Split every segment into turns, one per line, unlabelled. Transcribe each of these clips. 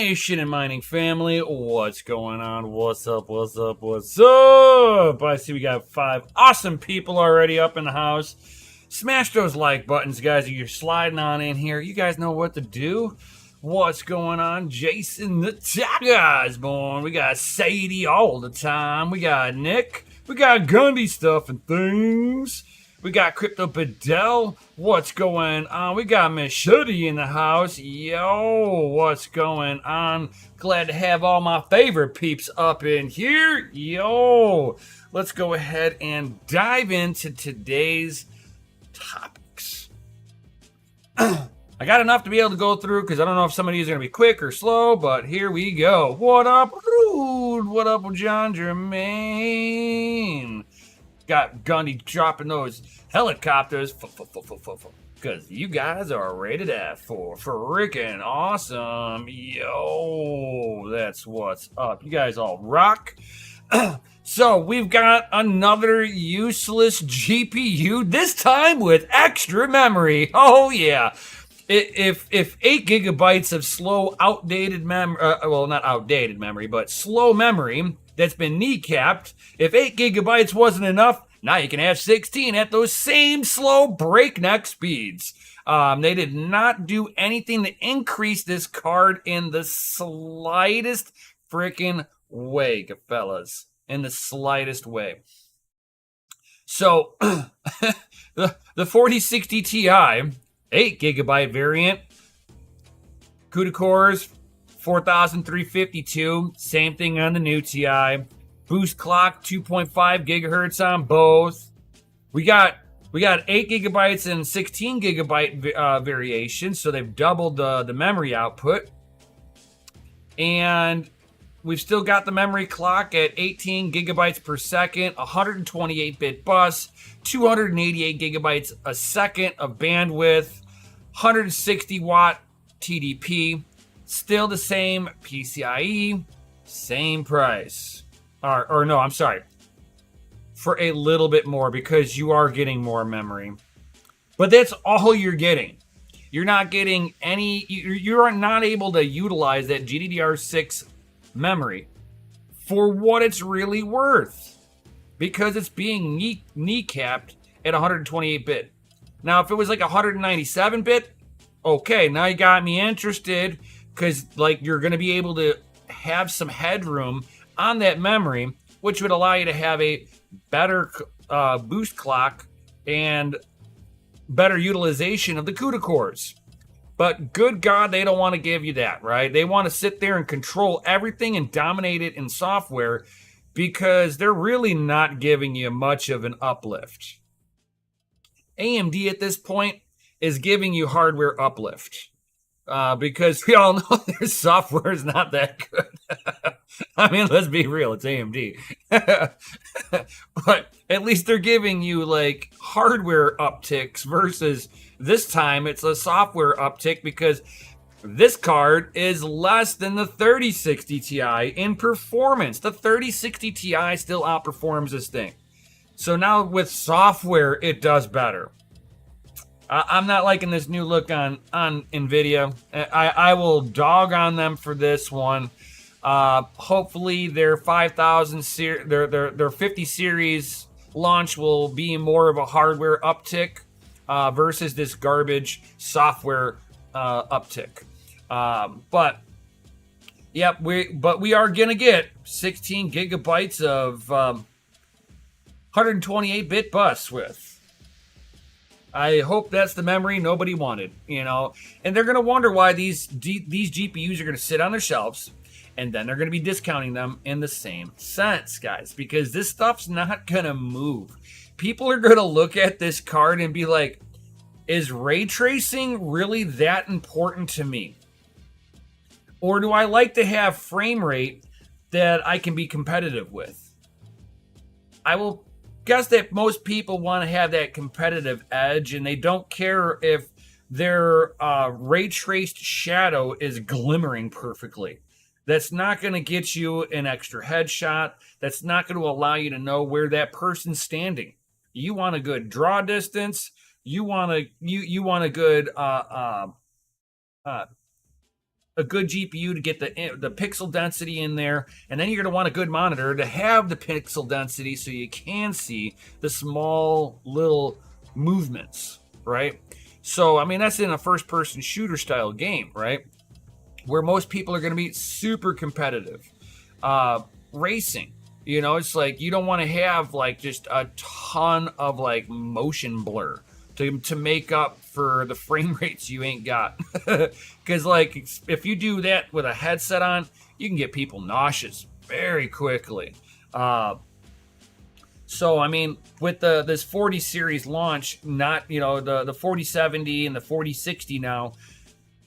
Nation and mining family, what's going on? What's up? What's up? What's up? I see we got 5 awesome people already up in the house. Smash those like buttons, guys. If you're sliding on in here, you guys know what to do. What's going on? Jason the Tiger's born. We got Sadie all the time. We got Nick. We got Gundy stuff and things. We got Crypto Bedell. What's going on? We got Miss Shuddy in the house. Yo, what's going on? Glad to have all my favorite peeps up in here. Yo, let's go ahead and dive into today's topics. I got enough to be able to go through because I don't know if some of these are going to be quick or slow, but here we go. What up, Rude? What up with John Jermaine? Got Gundy dropping those helicopters because you guys are rated F for freaking awesome. Yo, that's what's up. You guys all rock. So we've got another useless GPU, this time with extra memory. Oh yeah. If 8 gigabytes of slow outdated memory, well, not outdated memory, but slow memory that's been kneecapped, if 8 gigabytes wasn't enough, now you can have 16 at those same slow breakneck speeds. They did not do anything to increase this card in the slightest freaking way, fellas. In the slightest way. So, the 4060 Ti, 8 gigabyte variant, CUDA cores, 4352, same thing on the new Ti. Boost clock, 2.5 gigahertz on both. We got 8 gigabytes and 16 gigabyte variation, so they've doubled the memory output. And we've still got the memory clock at 18 gigabytes per second, 128-bit bus, 288 gigabytes a second of bandwidth, 160 watt TDP, still the same PCIe, same price. Or no, I'm sorry, for a little bit more because you are getting more memory. But that's all you're getting. You're not getting any, you are not able to utilize that GDDR6 memory for what it's really worth because it's being kneecapped at 128-bit. Now, if it was like 197-bit, okay, now you got me interested because like you're going to be able to have some headroom on that memory, which would allow you to have a better boost clock and better utilization of the CUDA cores. But good God, they don't want to give you that, right? They want to sit there and control everything and dominate it in software because they're really not giving you much of an uplift. AMD at this point is giving you hardware uplift because we all know their software is not that good. I mean, let's be real, it's AMD. But at least they're giving you like hardware upticks versus this time it's a software uptick because this card is less than the 3060 Ti in performance. The 3060 Ti still outperforms this thing. So now with software, it does better. I'm not liking this new look on NVIDIA. I will dog on them for this one. Hopefully their 5000 their 50 series launch will be more of a hardware uptick versus this garbage software uptick. But yep, we are gonna get 16 gigabytes of 128-bit bus with. I hope that's the memory nobody wanted, you know. And they're gonna wonder why these GPUs are gonna sit on their shelves. And then they're going to be discounting them in the same sense, guys, because this stuff's not going to move. People are going to look at this card and be like, is ray tracing really that important to me? Or do I like to have frame rate that I can be competitive with? I will guess that most people want to have that competitive edge, and they don't care if their ray traced shadow is glimmering perfectly. That's not going to get you an extra headshot. That's not going to allow you to know where that person's standing. You want a good draw distance. You want a good a good GPU to get the pixel density in there, and then you're going to want a good monitor to have the pixel density so you can see the small little movements, right? So I mean that's in a first-person shooter style game, right? Where most people are going to be super competitive. Racing, it's like you don't want to have like just a ton of like motion blur to make up for the frame rates you ain't got. Because like if you do that with a headset on, you can get people nauseous very quickly. So I mean, with this 40 series launch, not the 4070 and the 4060 now,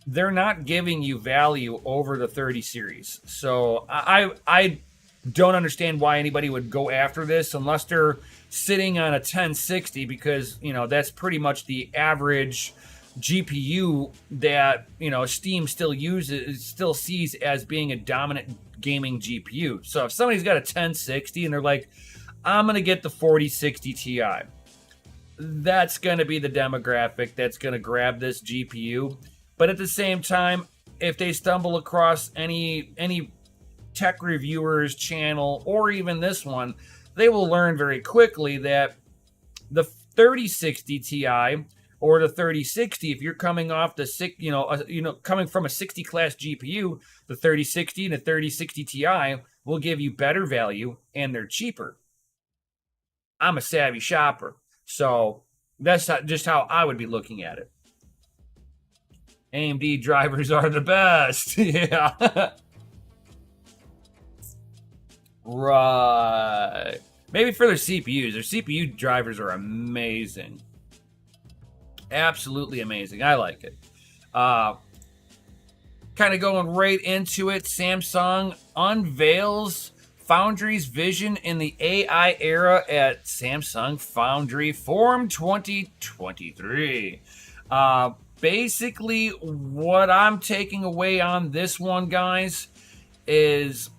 they're not giving you value over the 30 series. So I don't understand why anybody would go after this unless they're sitting on a 1060, because that's pretty much the average GPU that Steam still sees as being a dominant gaming GPU. So if somebody's got a 1060 and they're like, I'm gonna get the 4060 Ti, that's gonna be the demographic that's gonna grab this GPU. But at the same time, if they stumble across any tech reviewers channel or even this one, they will learn very quickly that the 3060 Ti or the 3060, if you're coming off the coming from a 60 class GPU, the 3060 and the 3060 Ti will give you better value and they're cheaper. I'm a savvy shopper, so that's just how I would be looking at it. AMD drivers are the best. Yeah. Right. Maybe for their CPUs. Their CPU drivers are amazing. Absolutely amazing. I like it. Kind of going right into it, Samsung unveils Foundry's vision in the AI era at Samsung Foundry Forum 2023. Basically, what I'm taking away on this one, guys, is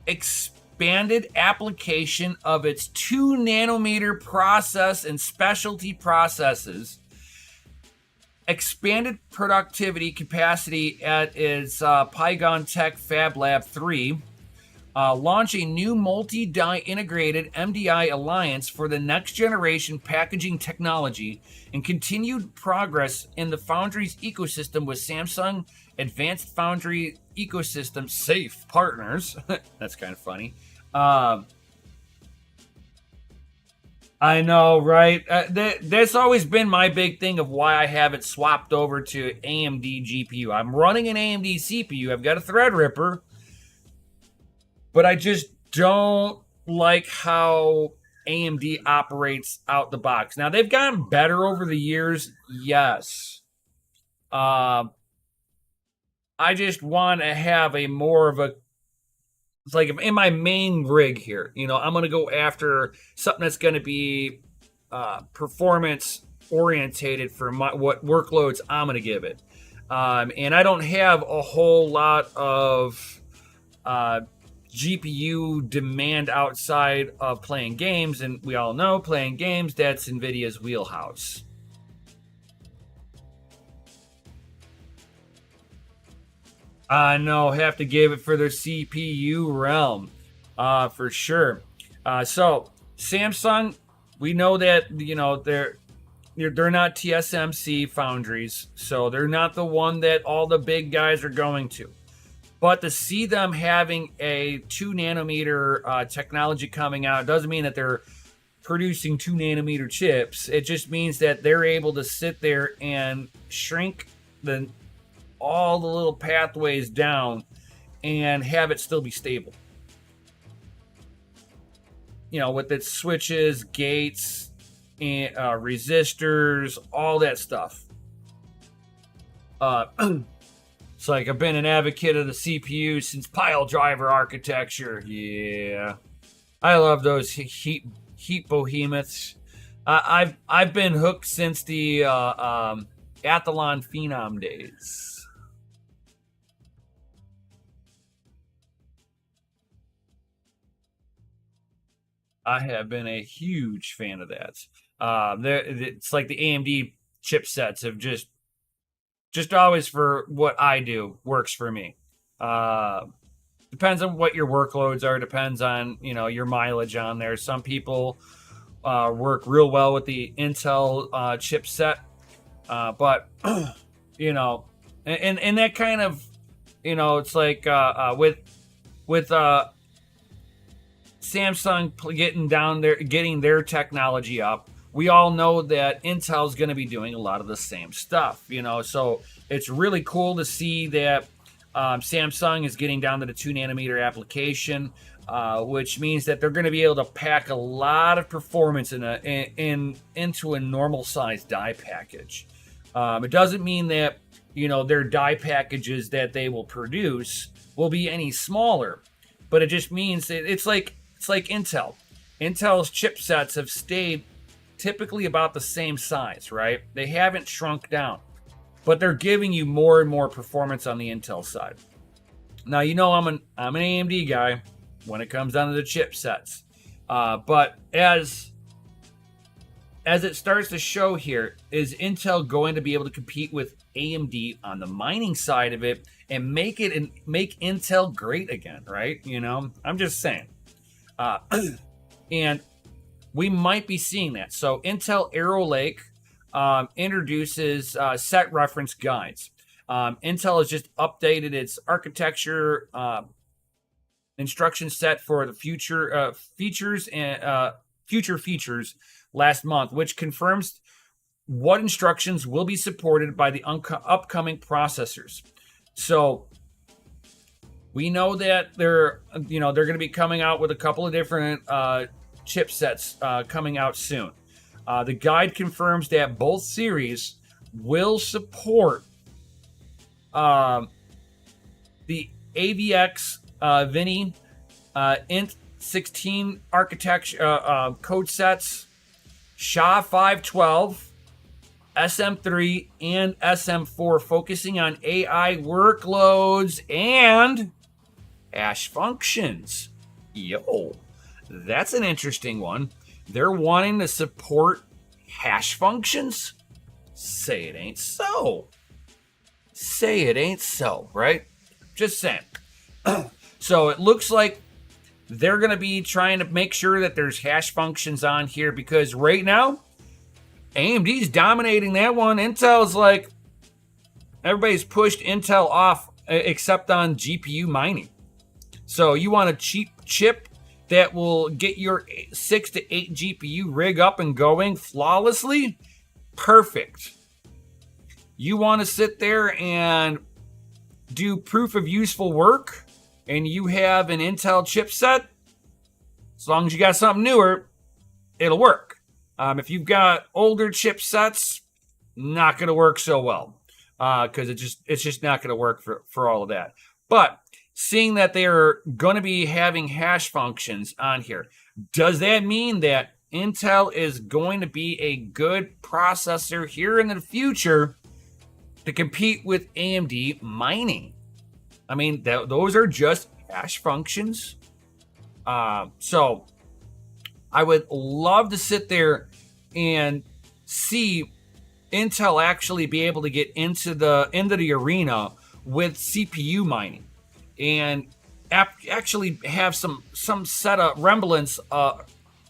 expanded application of its 2 nanometer process and specialty processes, expanded productivity capacity at its Pygon Tech Fab Lab 3, launch a new multi-die integrated MDI alliance for the next generation packaging technology, and continued progress in the Foundry's ecosystem with Samsung Advanced Foundry Ecosystem Safe partners. That's kind of funny. I know, right? That's always been my big thing of why I haven't swapped over to AMD GPU. I'm running an AMD CPU. I've got a Threadripper, but I just don't like how AMD operates out the box. Now, they've gotten better over the years, yes. I just want to have a more of a, it's like in my main rig here, I'm going to go after something that's going to be performance orientated for what workloads I'm going to give it. And I don't have a whole lot of GPU demand outside of playing games, and we all know playing games, that's NVIDIA's wheelhouse. I know, have to give it for their CPU realm, for sure. So Samsung, we know that they're not TSMC foundries, so they're not the one that all the big guys are going to. But to see them having a 2 nanometer technology coming out doesn't mean that they're producing 2 nanometer chips. It just means that they're able to sit there and shrink all the little pathways down and have it still be stable. With its switches, gates, and resistors, all that stuff. It's like I've been an advocate of the CPU since pile driver architecture. Yeah, I love those heat behemoths. I've been hooked since the Athlon Phenom days. I have been a huge fan of that. It's like the AMD chipsets have just just always for what I do works for me. Uh, Depends on what your workloads are. Depends on your mileage on there. Some people work real well with the Intel chipset, but you know, and that kind of it's like with Samsung getting their technology up. We all know that Intel's going to be doing a lot of the same stuff, So it's really cool to see that Samsung is getting down to the 2 nanometer application, which means that they're going to be able to pack a lot of performance into a normal size die package. It doesn't mean that their die packages that they will produce will be any smaller, but it just means it's like Intel. Intel's chipsets have stayed typically about the same size, right? They haven't shrunk down, but they're giving you more and more performance on the Intel side. Now, I'm an AMD guy when it comes down to the chipsets, but as it starts to show here, is Intel going to be able to compete with AMD on the mining side of it and make Intel great again, right? I'm just saying. And we might be seeing that. So Intel Arrow Lake introduces set reference guides. Intel has just updated its architecture instruction set for the future features and future features last month, which confirms what instructions will be supported by the upcoming processors. So we know that they're going to be coming out with a couple of different chipsets coming out soon. The guide confirms that both series will support the AVX Vini Int 16 architecture code sets, SHA-512, SM3, and SM4, focusing on AI workloads and hash functions. Yo, that's an interesting one. They're wanting to support hash functions? Say it ain't so. Say it ain't so, right? Just saying. So it looks like they're going to be trying to make sure that there's hash functions on here, because right now, AMD's dominating that one. Intel's like, everybody's pushed Intel off except on GPU mining. So you want a cheap chip that will get your 6 to 8 GPU rig up and going flawlessly? Perfect. You want to sit there and do proof of useful work, and you have an Intel chipset? As long as you got something newer, it'll work. If you've got older chipsets, not going to work so well, because it's just not going to work for all of that. But seeing that they're going to be having hash functions on here, does that mean that Intel is going to be a good processor here in the future to compete with AMD mining? I mean, those are just hash functions. So I would love to sit there and see Intel actually be able to get into the arena with CPU mining and actually have some set of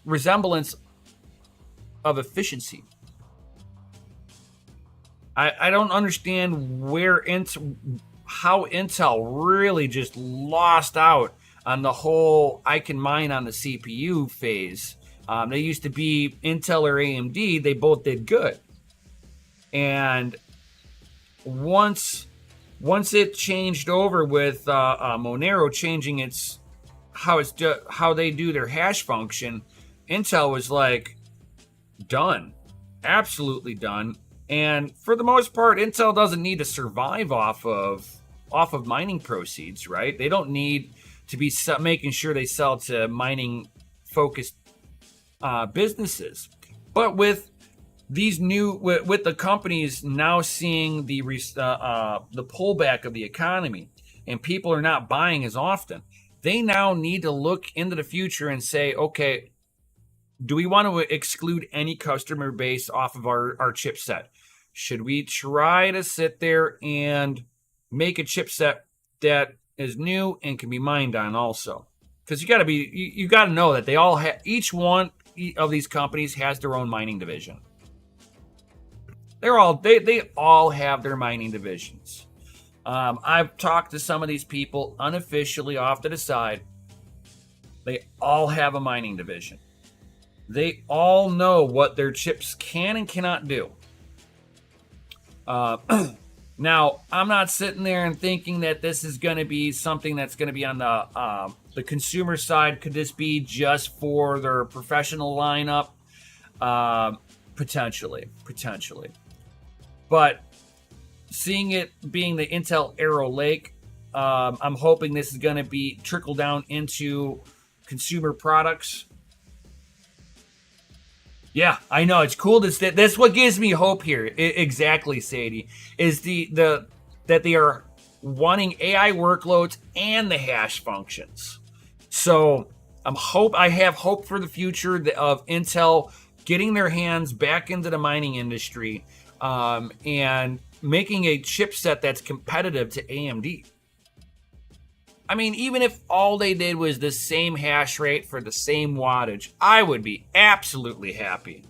resemblance of efficiency. I don't understand how Intel really just lost out on the whole I can mine on the CPU phase. They used to be Intel or AMD. They both did good. And once it changed over with Monero changing how they do their hash function, Intel was like, done. Absolutely done. And for the most part, Intel doesn't need to survive off of mining proceeds, right? They don't need to be making sure they sell to mining focused businesses. But with these with the companies now seeing the pullback of the economy and people are not buying as often, they now need to look into the future and say, okay, do we want to exclude any customer base off of our chipset? should we try to sit there and make a chipset that is new and can be mined on also? Because you got to know that they all have, each one of these companies has their own mining division. They all have their mining divisions. I've talked to some of these people unofficially off to the side. They all have a mining division. They all know what their chips can and cannot do. Now, I'm not sitting there and thinking that this is going to be something that's going to be on the consumer side. Could this be just for their professional lineup? Potentially. But seeing it being the Intel Arrow Lake, I'm hoping this is going to be trickle down into consumer products. Yeah, I know, it's cool. That's what gives me hope here. Exactly, Sadie, is that they are wanting AI workloads and the hash functions. So I have hope for the future of Intel getting their hands back into the mining industry, and making a chipset that's competitive to AMD. I mean, even if all they did was the same hash rate for the same wattage, I would be absolutely happy.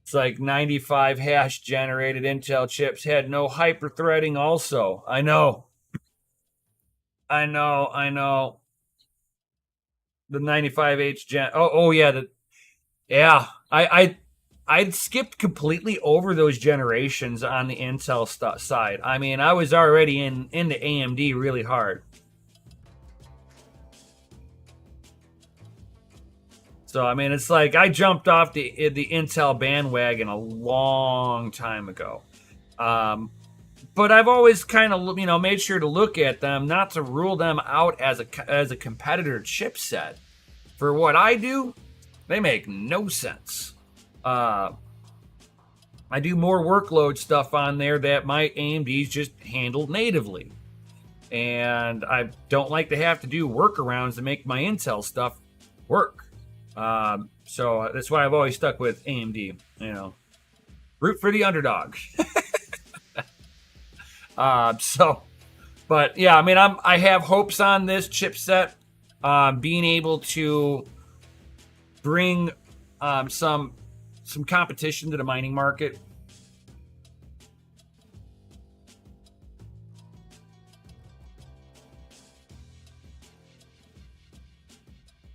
It's like 95 hash generated Intel chips had no hyper-threading also. I know. The 95H gen. Oh yeah. I skipped completely over those generations on the Intel side. I mean, I was already into AMD really hard. So, I mean, it's like I jumped off the Intel bandwagon a long time ago. But I've always kind of, made sure to look at them, not to rule them out as a competitor chipset. For what I do, they make no sense. I do more workload stuff on there that my AMD's just handled natively. And I don't like to have to do workarounds to make my Intel stuff work. So that's why I've always stuck with AMD, root for the underdog. But yeah, I mean, I have hopes on this chipset, being able to bring, some competition to the mining market.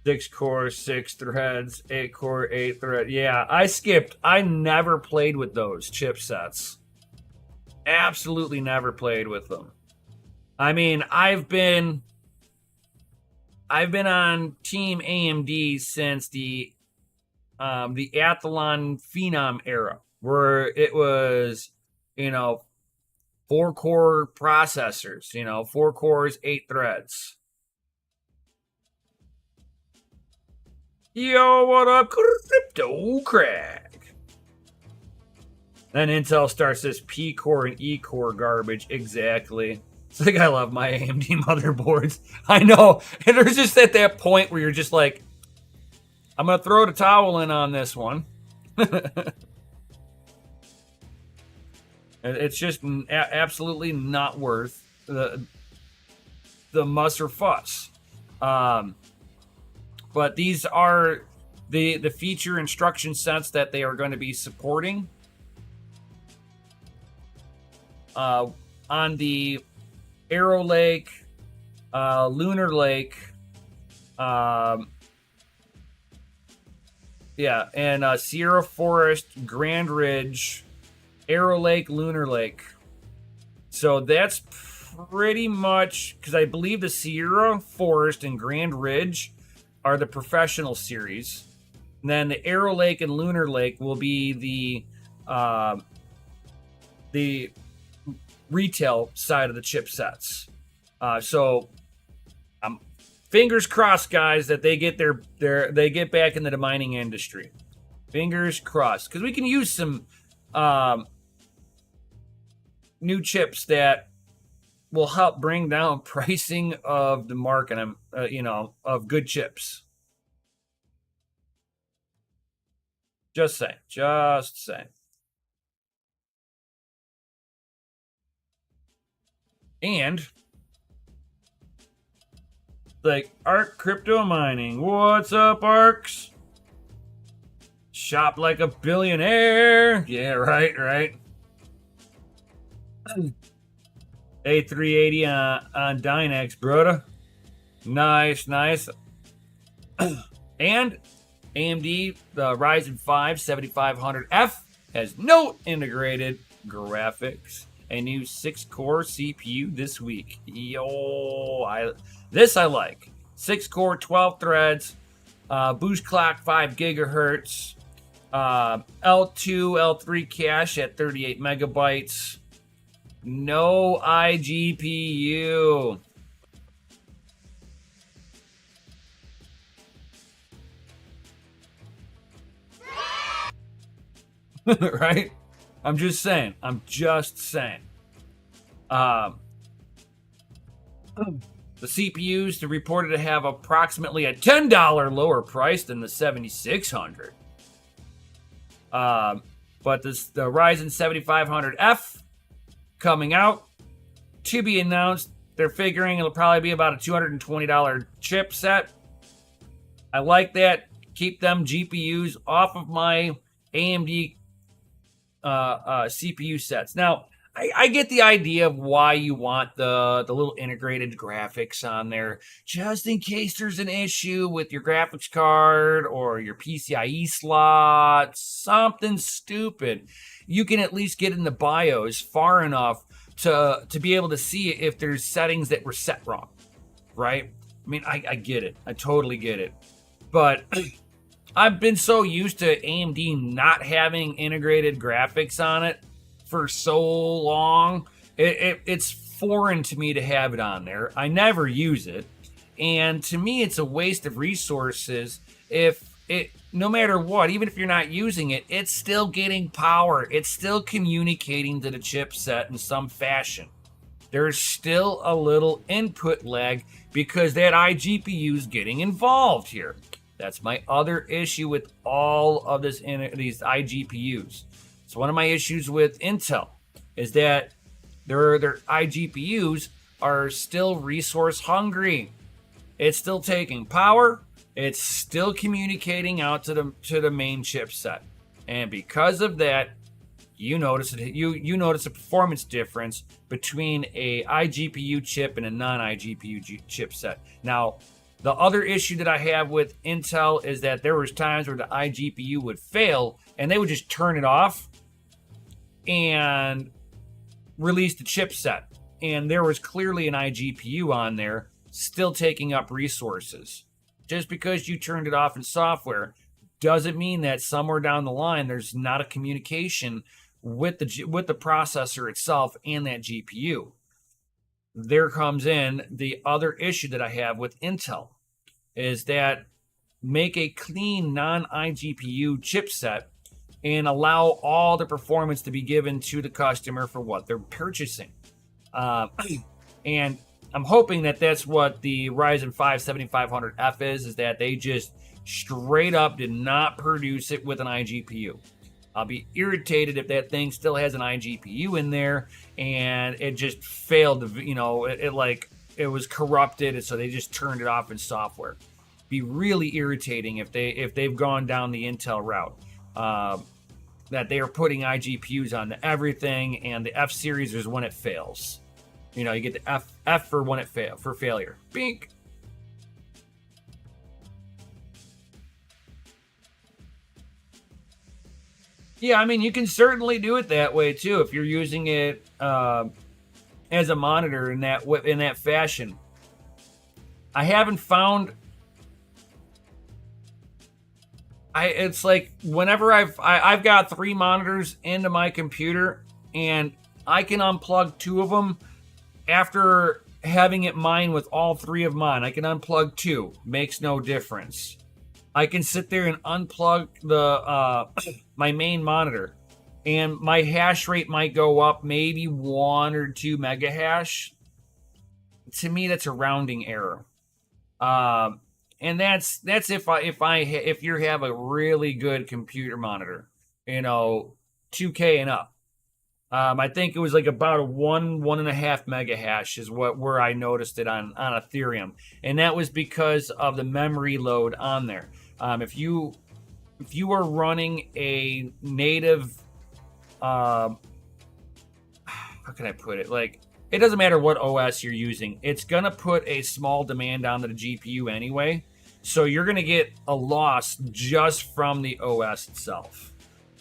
Six cores, 6 threads, 8 core, 8 thread. Yeah, I never played with those chipsets. Absolutely never played with them. I mean, I've been on Team AMD since the Athlon Phenom era, where it was, 4-core processors, 4 cores, 8 threads. Yo, what up, Crypto Crack? Then Intel starts this P-core and E-core garbage. Exactly. It's like, I love my AMD motherboards. I know. And there's just at that point where you're just like, I'm going to throw the towel in on this one. It's just absolutely not worth the muss or fuss. But these are the feature instruction sets that they are going to be supporting on the Arrow Lake, Lunar Lake, and Sierra Forest, Grand Ridge, Arrow Lake, Lunar Lake. So that's pretty much, because I believe the Sierra Forest and Grand Ridge are the professional series. And then the Arrow Lake and Lunar Lake will be the retail side of the chipsets. So I'm fingers crossed, guys, that they get they get back into the mining industry. Fingers crossed, because we can use some new chips that will help bring down pricing of the market, of good chips. Just saying. Just saying. And like Arc Crypto Mining. What's up, Arcs? Shop like a billionaire. Yeah, right. A380 on Dynex, brother. Nice. And AMD, the Ryzen 5 7500F has no integrated graphics. A new 6-core CPU this week. This I like. 6-core, 12 threads, boost clock 5 gigahertz, L2, L3 cache at 38 megabytes. No iGPU. Right? I'm just saying. The CPUs are reported to have approximately a $10 lower price than the 7600. But the Ryzen 7500F coming out to be announced. They're figuring it'll probably be about a $220 chipset. I like that. Keep them GPUs off of my AMD CPU sets. Now, I get the idea of why you want the little integrated graphics on there, just in case there's an issue with your graphics card or your PCIe slot, something stupid. You can at least get in the BIOS far enough to be able to see if there's settings that were set wrong, right? I mean, I get it. I totally get it. But I've been so used to AMD not having integrated graphics on it for so long. It's foreign to me to have it on there. I never use it. And to me, it's a waste of resources if it, no matter what, even if you're not using it, it's still getting power. It's still communicating to the chipset in some fashion. There's still a little input lag because that iGPU is getting involved here. That's my other issue with all of these iGPUs. So one of my issues with Intel is that their iGPUs are still resource hungry. It's still taking power. It's still communicating out to the main chipset, and because of that, you notice a performance difference between a iGPU chip and a non-iGPU chipset. Now, the other issue that I have with Intel is that there was times where the iGPU would fail and they would just turn it off and release the chipset. And there was clearly an iGPU on there still taking up resources. Just because you turned it off in software doesn't mean that somewhere down the line there's not a communication with the processor itself and that GPU. There comes in the other issue that I have with Intel is that make a clean non-iGPU chipset and allow all the performance to be given to the customer for what they're purchasing. And I'm hoping that that's what the Ryzen 5 7500F is that they just straight up did not produce it with an iGPU. I'll be irritated if that thing still has an iGPU in there and it just failed to, it was corrupted, and so they just turned it off in software. Be really irritating if they've gone down the Intel route. That they are putting iGPUs on everything, and the F series is when it fails. You get the F for when it for failure. Bink. Yeah, I mean, you can certainly do it that way too if you're using it as a monitor in that fashion. I haven't found. It's like whenever I've got 3 monitors into my computer, and I can unplug 2 of them after having it mine with all 3 of mine. I can unplug 2, makes no difference. I can sit there and unplug the my main monitor, and my hash rate might go up maybe 1 or 2 mega hash. To me, that's a rounding error. and that's if you have a really good computer monitor, 2K and up. I think it was like about a 1.5 mega hash is where I noticed it on Ethereum, and that was because of the memory load on there. If you are running a native, how can I put it? Like, it doesn't matter what OS you're using, it's gonna put a small demand on the GPU anyway, so you're gonna get a loss just from the OS itself.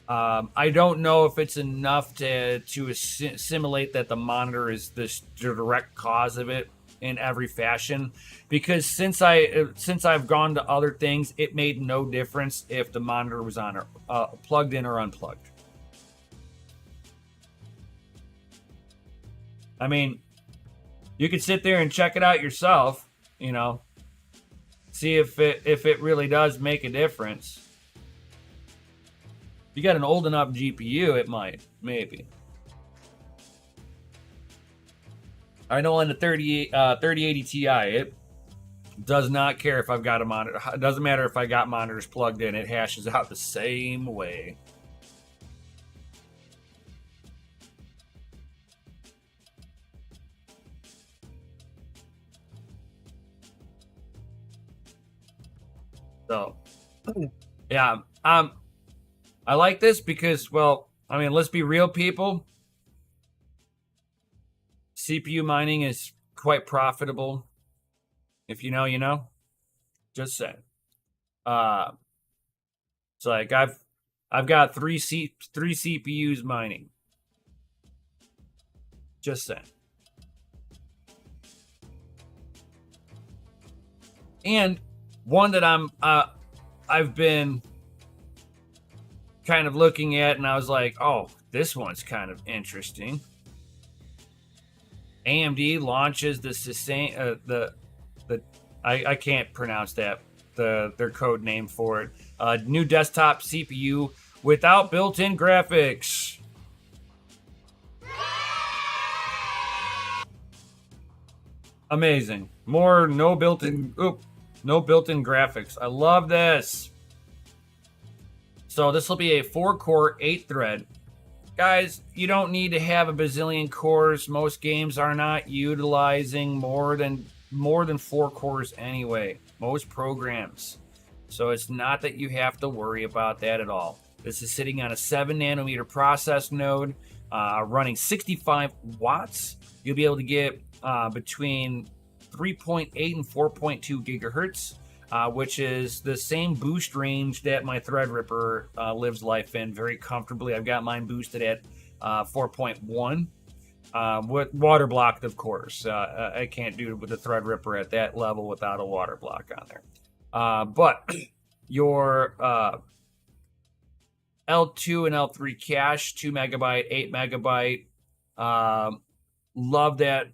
I don't know if it's enough to assimilate that the monitor is the direct cause of it in every fashion, because since I've gone to other things, it made no difference if the monitor was on or plugged in or unplugged. I mean, you could sit there and check it out yourself, see if it really does make a difference. If you got an old enough GPU, it might, maybe. I know on the 3080 Ti, it does not care if I've got a monitor. It doesn't matter if I got monitors plugged in. It hashes out the same way. So, yeah, I like this because, well, I mean, let's be real, people. CPU mining is quite profitable. If you know, you know. Just saying. It's like I've got three CPUs mining. Just saying. And one that I've been kind of looking at, and I was like, oh, this one's kind of interesting. AMD launches I can't pronounce that, their code name for it. New desktop CPU without built-in graphics. Amazing. More no built-in graphics. I love this. So this will be a 4-core, 8-thread. Guys, you don't need to have a bazillion cores. Most games are not utilizing more than 4 cores anyway. Most programs. So it's not that you have to worry about that at all. This is sitting on a 7-nanometer process node, running 65 watts. You'll be able to get between 3.8 and 4.2 gigahertz. Which is the same boost range that my Threadripper lives life in very comfortably. I've got mine boosted at 4.1 with water blocked, of course. I can't do it with the Threadripper at that level without a water block on there. But your L2 and L3 cache, 2 megabyte, 8 megabyte. Love that.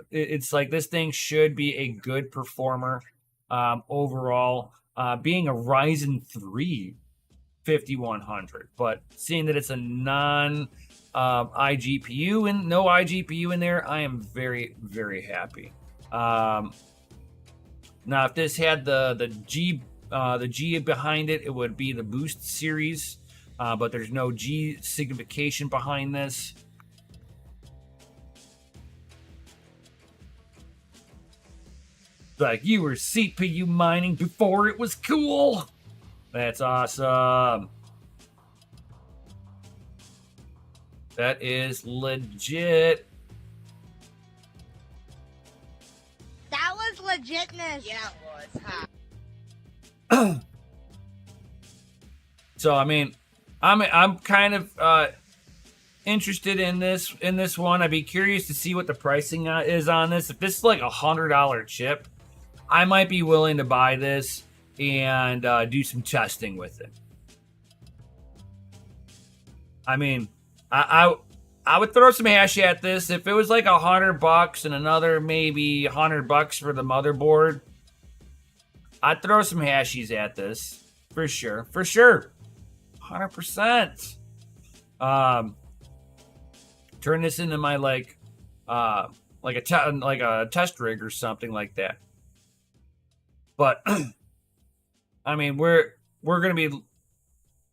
It's like this thing should be a good performer. Overall, being a Ryzen 3 5100, but seeing that it's a non iGPU and no iGPU in there, I am very, very happy. Now, if this had the G behind it, it would be the Boost series, but there's no G signification behind this. Like, you were CPU mining before it was cool. That's awesome. That is legit.
That was legitness.
Yeah, it was.
So, I mean, I'm kind of interested in this one. I'd be curious to see what the pricing is on this. If this is like $100 chip, I might be willing to buy this and do some testing with it. I mean, I would throw some hash at this. If it was like $100 and another maybe $100 for the motherboard, I'd throw some hashies at this for sure. 100%. Turn this into my like a test rig or something like that. But I mean, we're going to be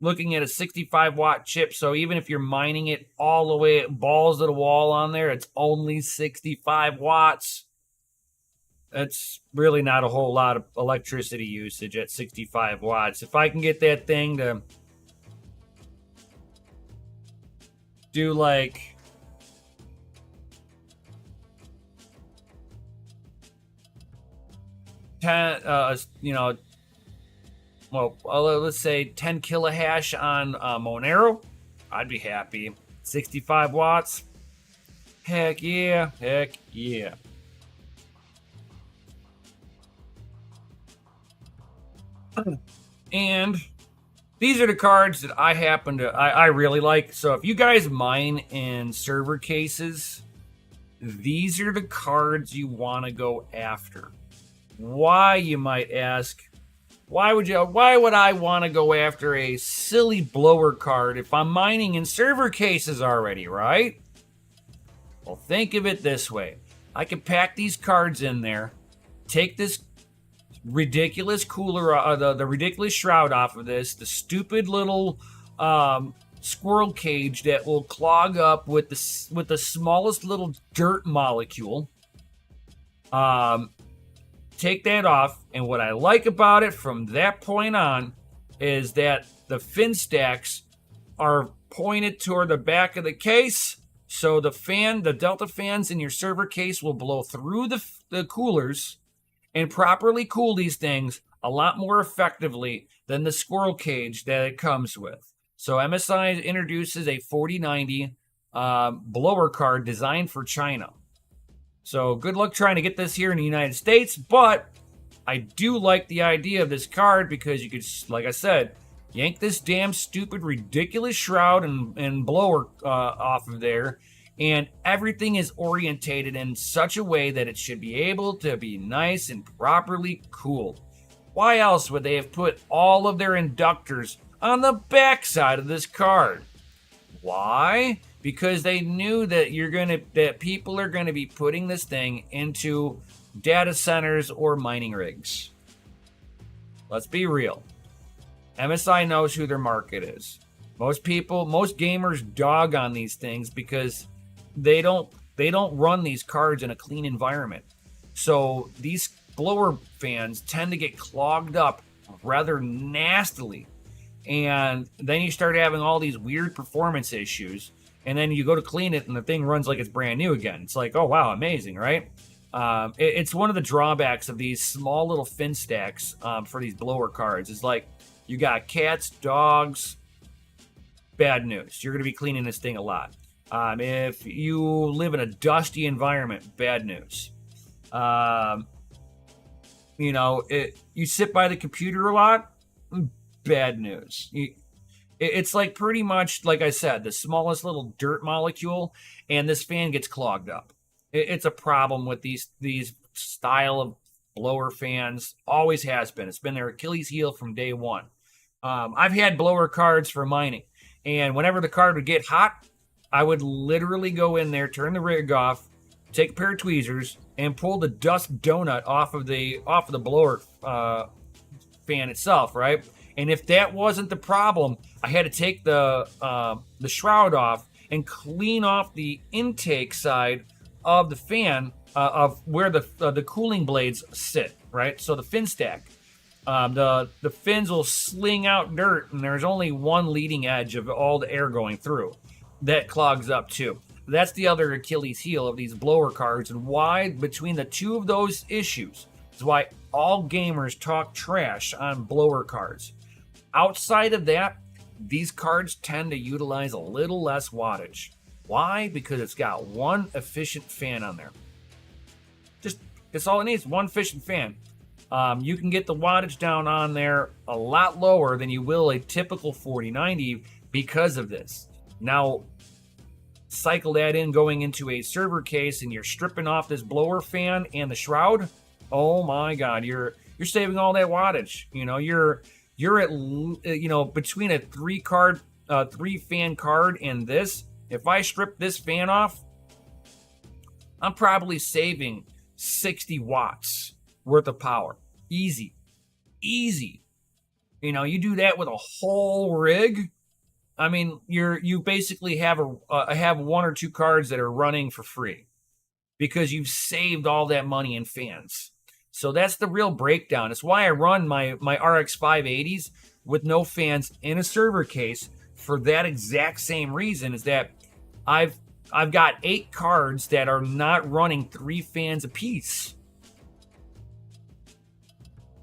looking at a 65-watt chip, so even if you're mining it all the way balls to the wall on there, it's only 65 watts. That's really not a whole lot of electricity usage at 65 watts. If I can get that thing to do like let's say 10 kilohash on Monero, I'd be happy. 65 watts, heck yeah, heck yeah. And these are the cards that I really like. So if you guys mine in server cases, these are the cards you want to go after. Why, you might ask? Why would I want to go after a silly blower card if I'm mining in server cases already, right? Well, think of it this way. I can pack these cards in there, take this ridiculous cooler, the ridiculous shroud off of this, the stupid little squirrel cage that will clog up with the smallest little dirt molecule. Take that off, and what I like about it from that point on is that the fin stacks are pointed toward the back of the case, so the delta fans in your server case will blow through the coolers and properly cool these things a lot more effectively than the squirrel cage that it comes with. So MSI introduces a 4090 blower card designed for China. So good luck trying to get this here in the United States, but I do like the idea of this card because you could, like I said, yank this damn stupid ridiculous shroud and blower off of there, and everything is orientated in such a way that it should be able to be nice and properly cooled. Why else would they have put all of their inductors on the back side of this card? Why? Because they knew that people are going to be putting this thing into data centers or mining rigs. Let's be real. MSI knows who their market is. Most gamers dog on these things because they don't run these cards in a clean environment. So these blower fans tend to get clogged up rather nastily. And then you start having all these weird performance issues. And then you go to clean it and the thing runs like it's brand new again. It's like, oh, wow, amazing, right? It's one of the drawbacks of these small little fin stacks for these blower cards. It's like you got cats, dogs, bad news. You're going to be cleaning this thing a lot. If you live in a dusty environment, bad news. You sit by the computer a lot, bad news. It's like pretty much, like I said, the smallest little dirt molecule, and this fan gets clogged up. It's a problem with these style of blower fans. Always has been. It's been their Achilles heel from day one. I've had blower cards for mining, and whenever the card would get hot, I would literally go in there, turn the rig off, take a pair of tweezers, and pull the dust donut off of the blower fan itself, right? And if that wasn't the problem, I had to take the shroud off and clean off the intake side of the fan of where the cooling blades sit, right? So the fin stack, the fins will sling out dirt, and there's only one leading edge of all the air going through. That clogs up too. That's the other Achilles heel of these blower cards, and why between the two of those issues is why all gamers talk trash on blower cards. Outside of that, these cards tend to utilize a little less wattage. Why? Because it's got one efficient fan on there. That's all it needs, one efficient fan. You can get the wattage down on there a lot lower than you will a typical 4090 because of this. Now, cycle that in going into a server case and you're stripping off this blower fan and the shroud. Oh my God, you're saving all that wattage. You're at, between a three fan card and this, if I strip this fan off, I'm probably saving 60 watts worth of power. Easy. You do that with a whole rig. I mean, you basically have have one or two cards that are running for free because you've saved all that money in fans. So that's the real breakdown. It's why I run my RX 580s with no fans in a server case for that exact same reason. Is that I've got 8 cards that are not running 3 fans apiece.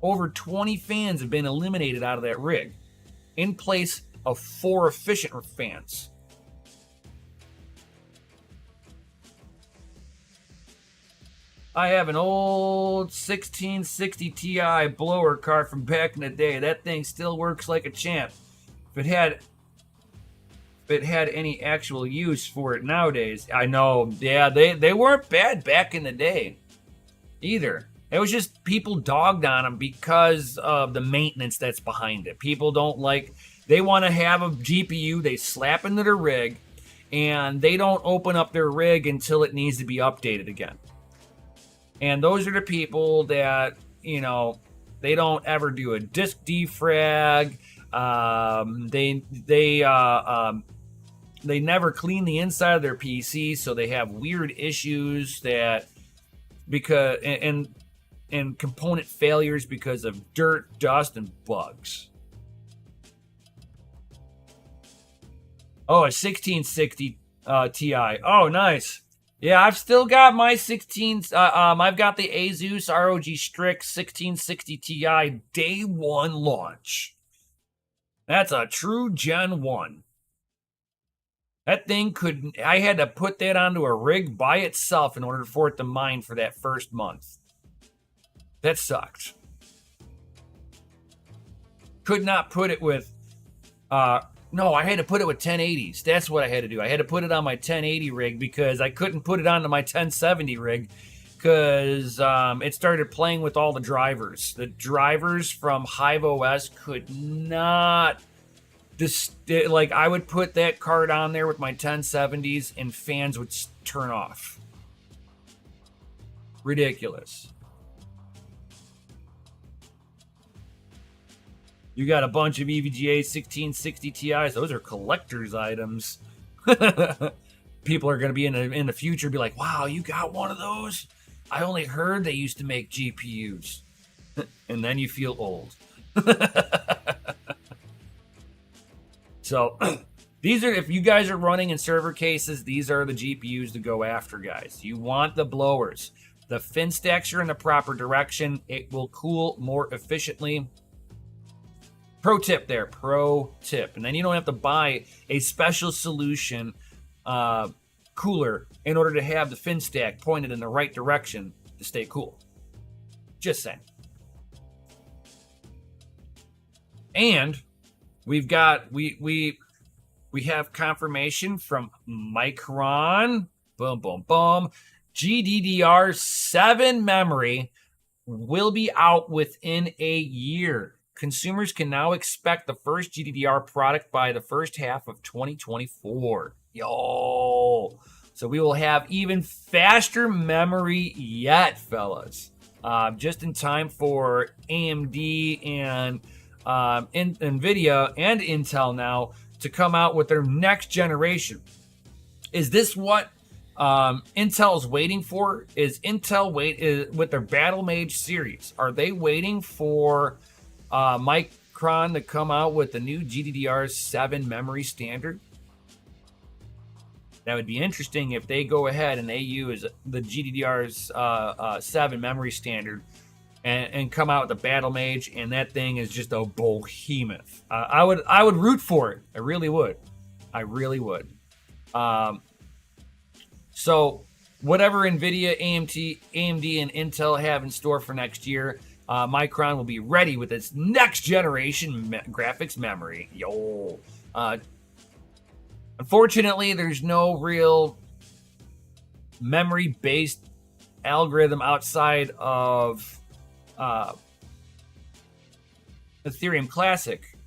Over 20 fans have been eliminated out of that rig in place of 4 efficient fans. I have an old 1660 Ti blower card from back in the day. That thing still works like a champ. If it had any actual use for it nowadays, I know, yeah, they weren't bad back in the day either. It was just people dogged on them because of the maintenance that's behind it. People don't like, they want to have a GPU, they slap into their rig, and they don't open up their rig until it needs to be updated again. And those are the people that, they don't ever do a disk defrag. They never clean the inside of their PC, so they have weird issues that because and component failures because of dirt, dust, and bugs. Oh, a 1660 Ti. Oh, nice. Yeah, I've still got my 16. I've got the Asus ROG Strix 1660 Ti day 1 launch. That's a true Gen 1. That thing I had to put that onto a rig by itself in order for it to mine for that first month. That sucked. Could not put it with, no, I had to put it with 1080s. That's what I had to do. I had to put it on my 1080 rig because I couldn't put it onto my 1070 rig because it started playing with all the drivers. The drivers from Hive OS could not, I would put that card on there with my 1070s and fans would turn off. Ridiculous. You got a bunch of EVGA 1660 Ti's. Those are collector's items. People are going to be in the future be like, wow, you got one of those? I only heard they used to make GPUs. And then you feel old. So these are, if you guys are running in server cases, these are the GPUs to go after, guys. You want the blowers. The fin stacks are in the proper direction. It will cool more efficiently. Pro tip there, pro tip. And then you don't have to buy a special solution cooler in order to have the fin stack pointed in the right direction to stay cool. Just saying. And we've got, we have confirmation from Micron. Boom, boom, boom. GDDR7 memory will be out within a year. Consumers can now expect the first GDDR product by the first half of 2024. Yo! So we will have even faster memory yet, fellas. Just in time for AMD and NVIDIA and Intel now to come out with their next generation. Is this what Intel is waiting for? Is Intel with their Battle Mage series? Are they waiting for Micron to come out with the new GDDR7 memory standard? That would be interesting if they go ahead and they use the GDDR7 memory standard and come out with the Battle Mage, and that thing is just a behemoth. I would root for it. I really would. So whatever NVIDIA, AMD, and Intel have in store for next year, Micron will be ready with its next generation graphics memory. Yo. Unfortunately, there's no real memory-based algorithm outside of Ethereum Classic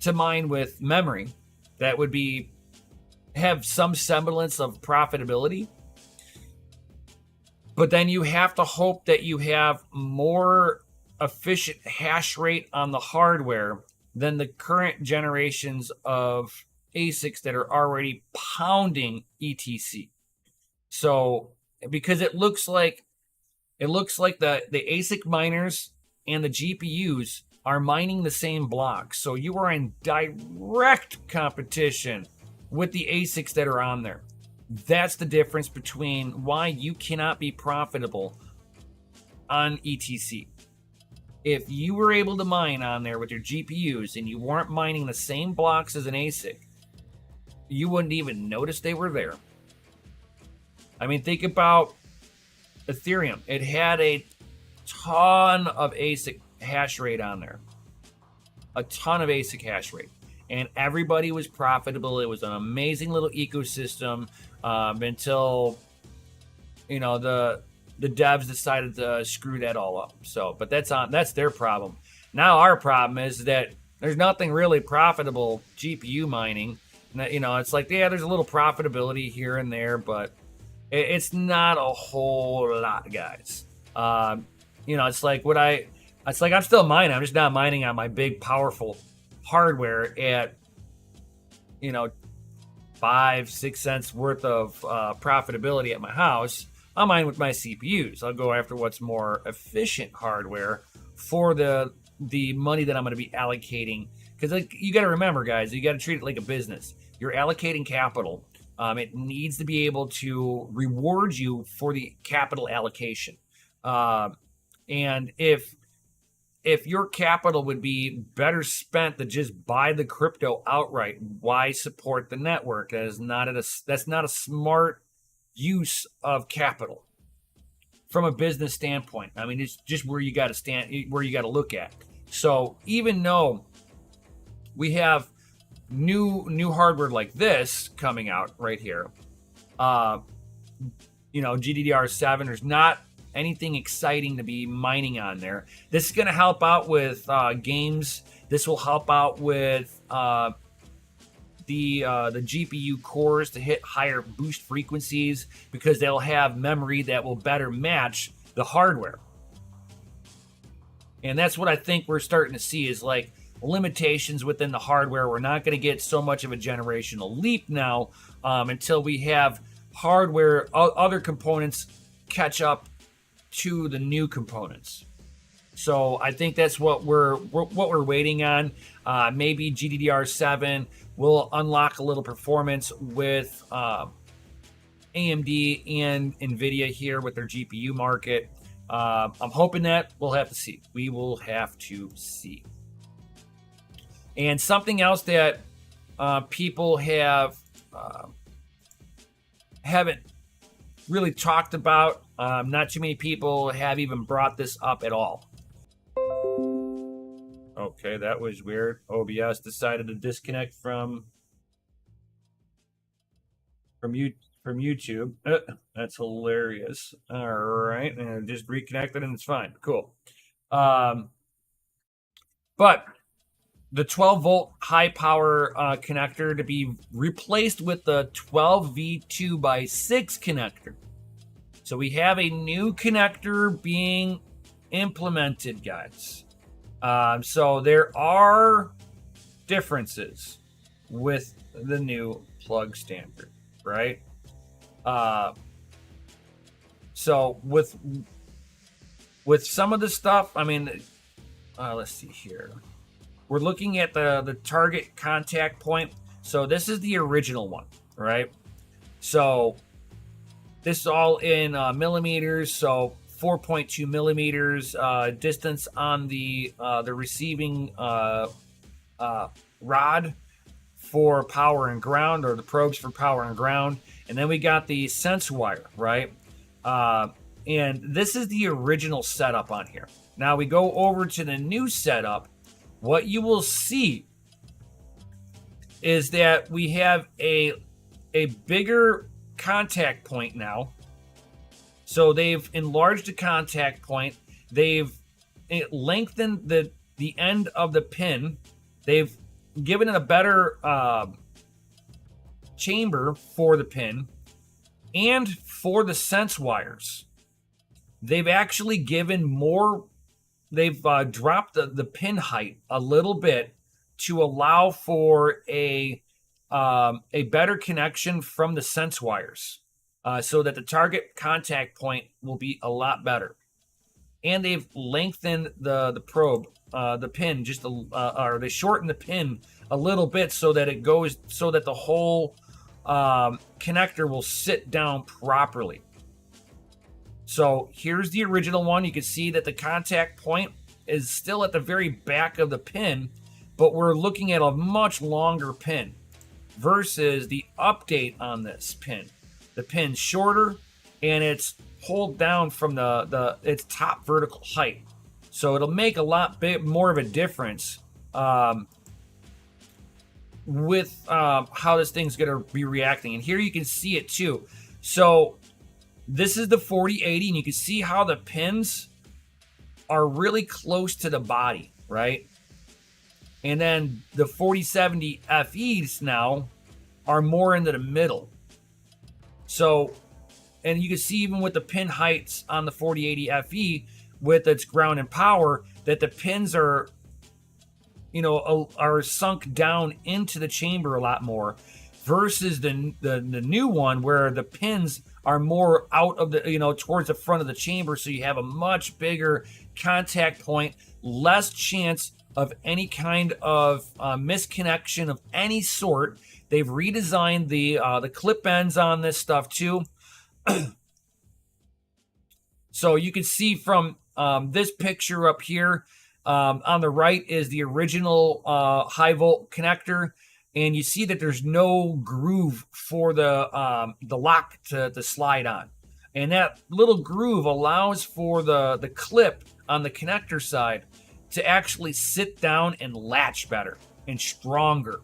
to mine with memory that would have some semblance of profitability. But then you have to hope that you have more efficient hash rate on the hardware than the current generations of ASICs that are already pounding ETC. So because it looks like the ASIC miners and the GPUs are mining the same blocks. So you are in direct competition with the ASICs that are on there. That's the difference between why you cannot be profitable on ETC. If you were able to mine on there with your GPUs and you weren't mining the same blocks as an ASIC, you wouldn't even notice they were there. I mean, think about Ethereum. It had a ton of ASIC hash rate on there. A ton of ASIC hash rate. And everybody was profitable. It was an amazing little ecosystem until, the devs decided to screw that all up. So, but that's their problem. Now our problem is that there's nothing really profitable GPU mining. It's like, yeah, there's a little profitability here and there, but it's not a whole lot, guys. It's like I'm still mining. I'm just not mining on my big, powerful hardware at, 5-6 cents worth of profitability at my house. I'll mine with my CPUs. I'll go after what's more efficient hardware for the money that I'm going to be allocating. Because you got to remember, guys, you got to treat it like a business. You're allocating capital. It needs to be able to reward you for the capital allocation. And if your capital would be better spent to just buy the crypto outright, why support the network? That's not a smart use of capital from a business standpoint. I mean, it's just where you got to stand, where you got to look at. So even though we have new hardware like this coming out right here, GDDR7, there's not anything exciting to be mining on there. This is going to help out with games. This will help out with the GPU cores to hit higher boost frequencies because they'll have memory that will better match the hardware. And that's what I think we're starting to see is like limitations within the hardware. We're not going to get so much of a generational leap now until we have hardware, other components catch up to the new components. So I think that's what we're waiting on. Maybe GDDR7 will unlock a little performance with AMD and NVIDIA here with their GPU market. I'm hoping that. We'll have to see. We will have to see. And something else that people haven't really talked about. Not too many people have even brought this up at all. Okay, that was weird. OBS decided to disconnect from YouTube. That's hilarious. All right, and just reconnected and it's fine. Cool. But the 12-volt high-power connector to be replaced with the 12V2x6 connector. So we have a new connector being implemented, guys. So there are differences with the new plug standard, right? So with some of the stuff, I mean, let's see here. We're looking at the target contact point. So this is the original one, right? So this is all in millimeters. So 4.2 millimeters distance on the receiving rod for power and ground, or the probes for power and ground. And then we got the sense wire, right? And this is the original setup on here. Now we go over to the new setup. What you will see is that we have a bigger contact point now. So they've enlarged the contact point. They've lengthened the end of the pin. They've given it a better chamber for the pin and for the sense wires. They've actually given more they've dropped the pin height a little bit to allow for a better connection from the sense wires, so that the target contact point will be a lot better. And they've lengthened the probe, the pin, or they shortened the pin a little bit so that it goes, so that the whole connector will sit down properly. So here's the original one. You can see that the contact point is still at the very back of the pin, but we're looking at a much longer pin versus the update on this pin. The pin's shorter and it's pulled down from its top vertical height. So it'll make a lot more of a difference with how this thing's going to be reacting. And here you can see it too. So this is the 4080, and you can see how the pins are really close to the body, right? And then the 4070 FEs now are more into the middle. So, and you can see even with the pin heights on the 4080 FE with its ground and power, that the pins are, are sunk down into the chamber a lot more, versus the new one where the pins are more out of the, towards the front of the chamber. So you have a much bigger contact point, less chance of any kind of misconnection of any sort. They've redesigned the clip ends on this stuff too. So you can see from this picture up here, on the right is the original high volt connector, and you see that there's no groove for the lock to slide on, and that little groove allows for the clip on the connector side to actually sit down and latch better and stronger,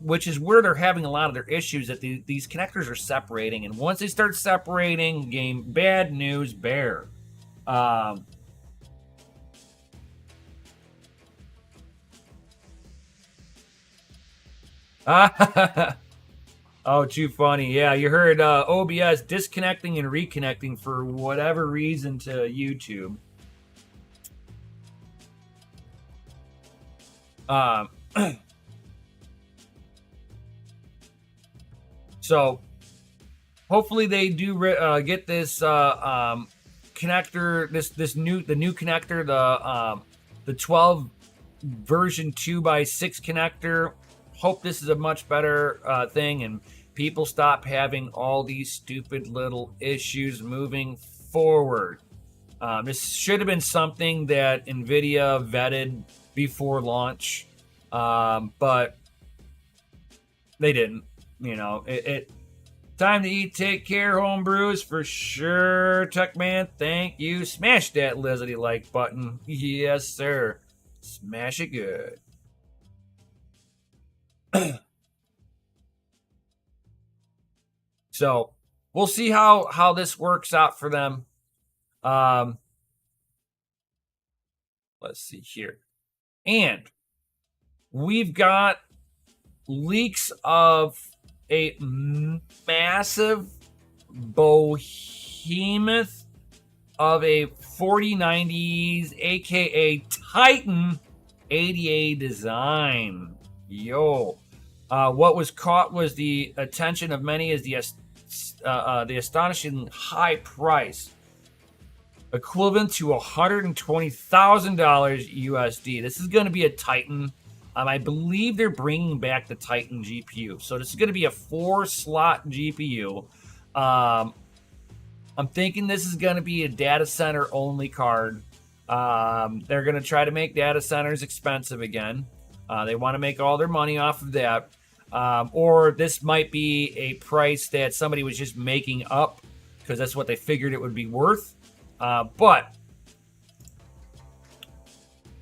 which is where they're having a lot of their issues, that these connectors are separating, and once they start separating, bad news bear. Oh, too funny. Yeah, you heard OBS disconnecting and reconnecting for whatever reason to YouTube. So hopefully they do get this connector, the new connector, the 12 version 2x6 connector. Hope this is a much better thing, and people stop having all these stupid little issues moving forward. This should have been something that NVIDIA vetted before launch, but they didn't. Time to eat, take care, homebrews, for sure. Tuckman, thank you. Smash that lizardy like button. Yes, sir. Smash it good. So we'll see how this works out for them. Let's see here. And we've got leaks of a massive behemoth of a 4090s, aka Titan 80A design. Yo. What was caught was the attention of many is the astonishing high price, equivalent to $120,000 USD. This is going to be a Titan. I believe they're bringing back the Titan GPU. So this is going to be a 4-slot GPU. I'm thinking this is going to be a data center only card. They're going to try to make data centers expensive again. They want to make all their money off of that. Or this might be a price that somebody was just making up because that's what they figured it would be worth. But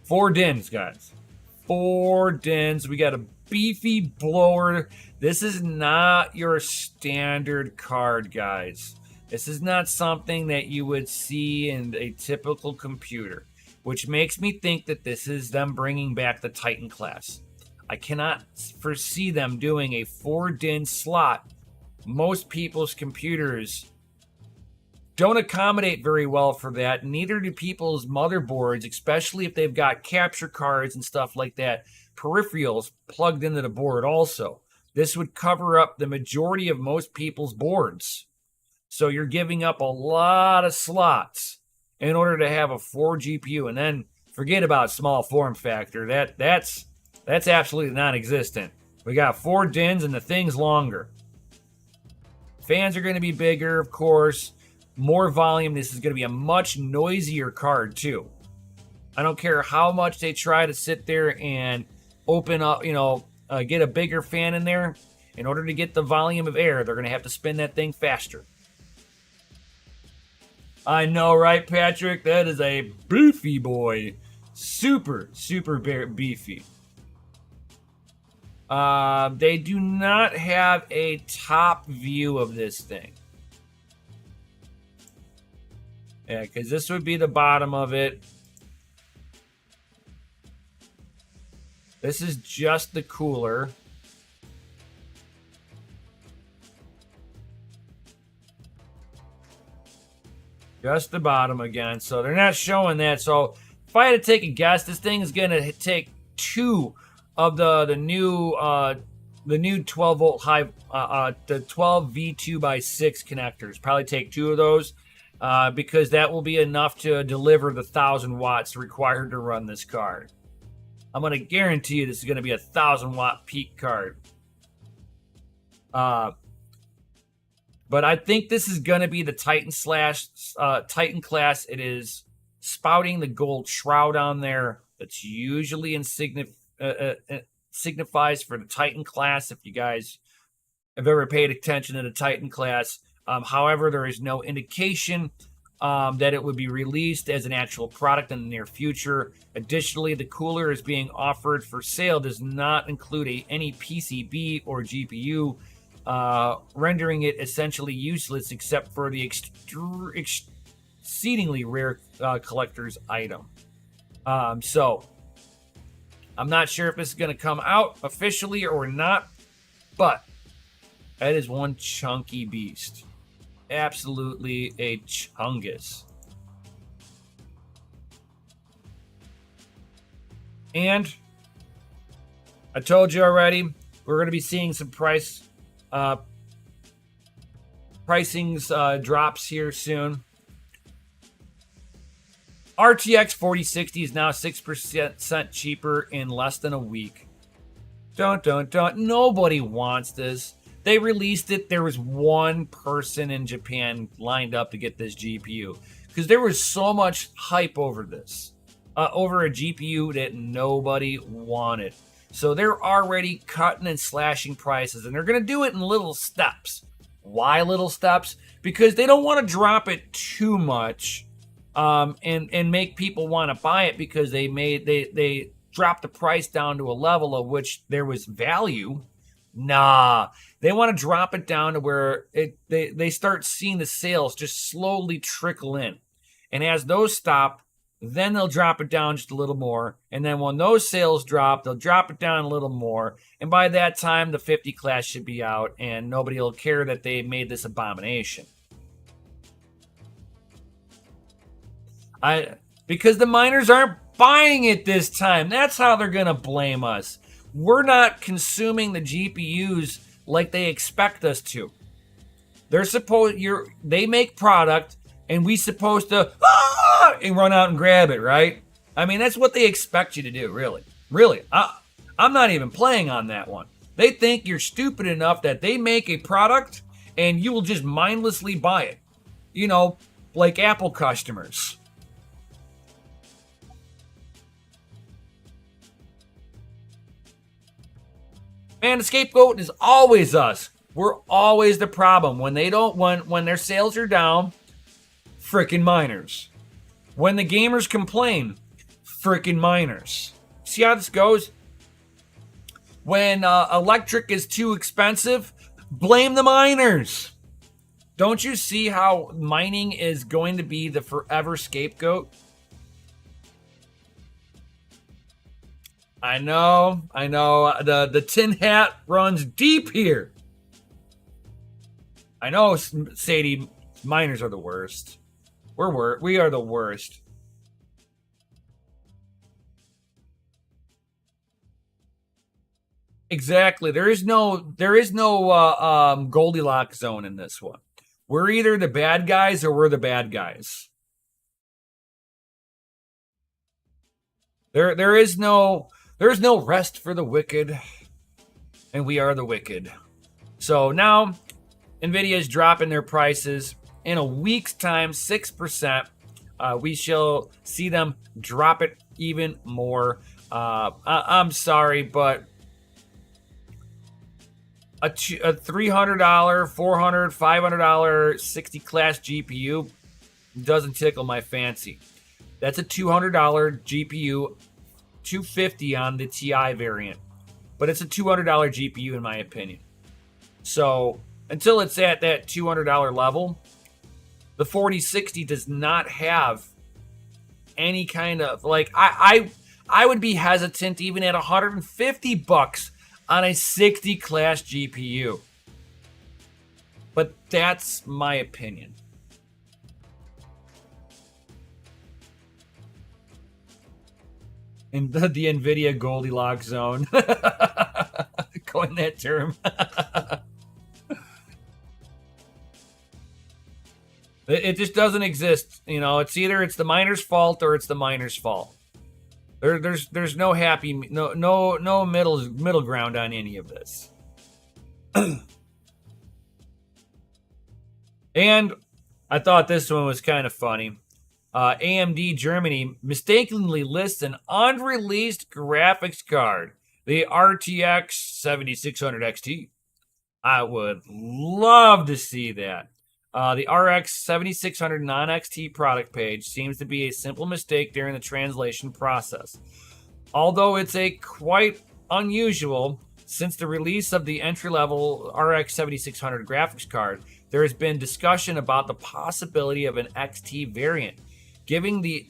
4 DINs, guys. 4 DINs. We got a beefy blower. This is not your standard card, guys. This is not something that you would see in a typical computer, which makes me think that this is them bringing back the Titan class. I cannot foresee them doing a 4 DIN slot. Most people's computers don't accommodate very well for that. Neither do people's motherboards, especially if they've got capture cards and stuff like that, peripherals plugged into the board also. This would cover up the majority of most people's boards. So you're giving up a lot of slots in order to have a 4 GPU. And then forget about small form factor. That's absolutely non-existent. We got 4 DINs and the thing's longer. Fans are going to be bigger, of course. More volume. This is going to be a much noisier card too. I don't care how much they try to sit there and open up, get a bigger fan in there. In order to get the volume of air, they're going to have to spin that thing faster. I know, right, Patrick? That is a beefy boy. Super, super beefy. They do not have a top view of this thing. Yeah, because this would be the bottom of it. This is just the cooler. Just the bottom again. So they're not showing that. So if I had to take a guess, this thing is going to take 2 of the new 12 volt high, the 12 V2x6 connectors. Probably take 2 of those because that will be enough to deliver the 1,000 watts required to run this card. I'm going to guarantee you this is going to be a 1,000 watt peak card. But I think this is going to be the Titan class. It is spouting the gold shroud on there. That's usually signifies for the Titan class. If you guys have ever paid attention to the Titan class, however, there is no indication that it would be released as an actual product in the near future. Additionally, the cooler is being offered for sale does not include any PCB or GPU, rendering it essentially useless except for the exceedingly rare collector's item. So, I'm not sure if this is going to come out officially or not, but that is one chunky beast. Absolutely a chungus. And I told you already, we're going to be seeing some pricings drops here soon. RTX 4060 is now 6% cheaper in less than a week. Nobody wants this. They released it. There was one person in Japan lined up to get this GPU because there was so much hype over this, over a GPU that nobody wanted. So they're already cutting and slashing prices, and they're going to do it in little steps. Why little steps? Because they don't want to drop it too much and make people want to buy it because they dropped the price down to a level of which there was value. Nah, they want to drop it down to where they start seeing the sales just slowly trickle in. And as those stop, then they'll drop it down just a little more. And then when those sales drop, they'll drop it down a little more. And by that time, the 50 class should be out and nobody will care that they made this abomination. Because the miners aren't buying it this time. That's how they're going to blame us. We're not consuming the GPUs like they expect us to. They make product and we supposed to and run out and grab it, right? I mean, that's what they expect you to do, really. Really. I'm not even playing on that one. They think you're stupid enough that they make a product and you will just mindlessly buy it. You know, like Apple customers. Man, the scapegoat is always us. We're always the problem. When their sales are down, frickin' miners. When the gamers complain, frickin' miners. See how this goes? When electric is too expensive, blame the miners. Don't you see how mining is going to be the forever scapegoat? I know. The tin hat runs deep here. I know, Sadie Miners are the worst. We are the worst. Exactly. There is no Goldilocks zone in this one. We're either the bad guys or we're the bad guys. There is no rest for the wicked, and we are the wicked. So now Nvidia is dropping their prices in a week's time, 6%. We shall see them drop it even more. I'm sorry, but a $300, $400, $500 60 class GPU doesn't tickle my fancy. That's a $200 GPU, $250 on the Ti variant, but it's a $200 GPU in my opinion. So until it's at that $200 level, the 4060 does not have any kind of like I would be hesitant even at $150 on a 60 class GPU. But that's my opinion. In the Nvidia Goldilocks zone. Coin that term. It just doesn't exist. You know, it's either it's the miner's fault or it's the miner's fault. There's no happy, no middle ground on any of this. And I thought this one was kind of funny. AMD Germany mistakenly lists an unreleased graphics card, the RTX 7600 XT. I would love to see that. The RX 7600 non-XT product page seems to be a simple mistake during the translation process. Although it's a quite unusual, since the release of the entry-level RX 7600 graphics card, there has been discussion about the possibility of an XT variant. Giving the